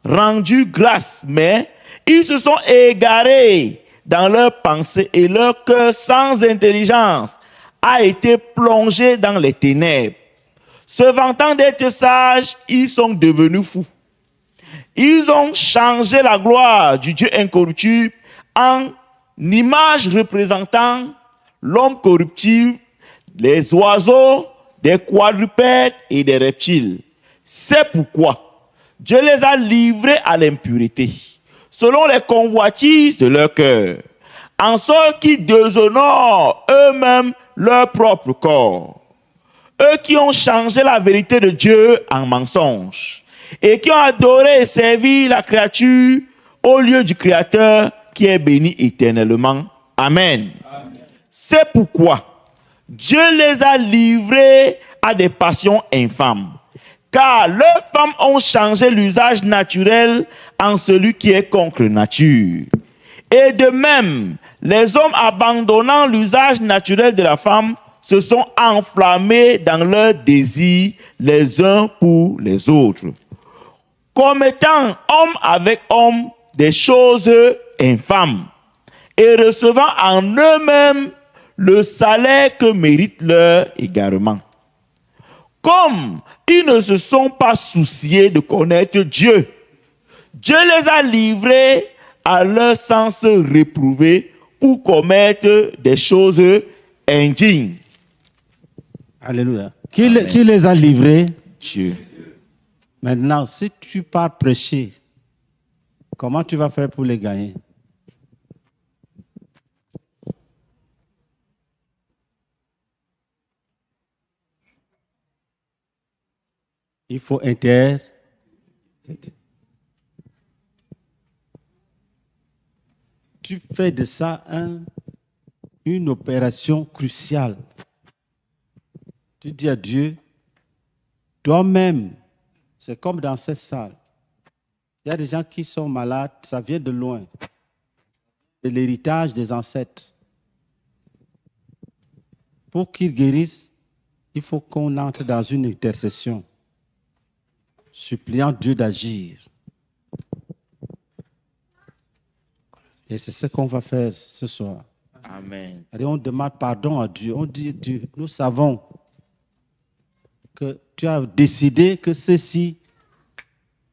rendu grâce, mais ils se sont égarés dans leurs pensées et leur cœur sans intelligence a été plongé dans les ténèbres. Se vantant d'être sages, ils sont devenus fous. Ils ont changé la gloire du Dieu incorruptible en image représentant l'homme corruptible, les oiseaux, des quadrupèdes et des reptiles. C'est pourquoi Dieu les a livrés à l'impureté, selon les convoitises de leur cœur, en sorte qu'ils déshonorent eux-mêmes leur propre corps. Eux qui ont changé la vérité de Dieu en mensonge et qui ont adoré et servi la créature au lieu du Créateur qui est béni éternellement. Amen. Amen. C'est pourquoi Dieu les a livrés à des passions infâmes, car leurs femmes ont changé l'usage naturel en celui qui est contre nature. Et de même, les hommes abandonnant l'usage naturel de la femme se sont enflammés dans leurs désirs les uns pour les autres, commettant homme avec homme des choses infâmes et recevant en eux-mêmes le salaire que mérite leur égarement. Comme ils ne se sont pas souciés de connaître Dieu, Dieu les a livrés à leur sens réprouvé pour commettre des choses indignes. Alléluia. Qui les a livrés? Dieu. Maintenant, si tu pars prêcher, comment tu vas faire pour les gagner? Il faut intercéder. Tu fais de ça une opération cruciale. Tu dis à Dieu, toi-même, c'est comme dans cette salle. Il y a des gens qui sont malades, ça vient de loin, de l'héritage des ancêtres. Pour qu'ils guérissent, il faut qu'on entre dans une intercession, suppliant Dieu d'agir. Et c'est ce qu'on va faire ce soir. Amen. Et on demande pardon à Dieu. On dit, Dieu, nous savons que tu as décidé que ceux-ci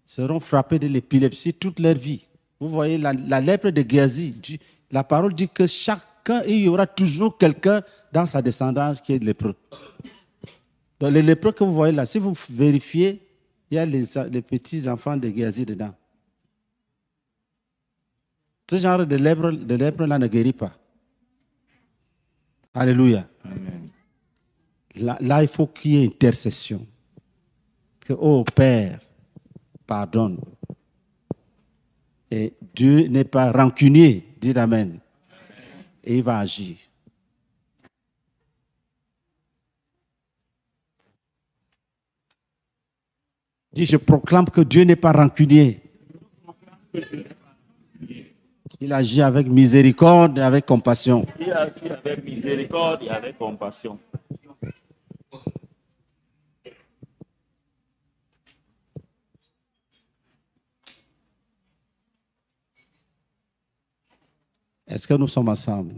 seront frappés de l'épilepsie toute leur vie. Vous voyez, la lèpre de Géasi, la parole dit que chacun, il y aura toujours quelqu'un dans sa descendance qui est lépreux. Donc les lépreux que vous voyez là, si vous vérifiez, il y a les petits-enfants de Géasi dedans. Ce genre de lèpre-là ne guérit pas. Alléluia. Amen. Là, il faut qu'il y ait intercession. Que, oh Père, pardonne. Et Dieu n'est pas rancunier, dit Amen. Et il va agir. Dis, je proclame que Dieu n'est pas rancunier. Il agit avec miséricorde et avec compassion. Il agit avec miséricorde et avec compassion. Est-ce que nous sommes ensemble?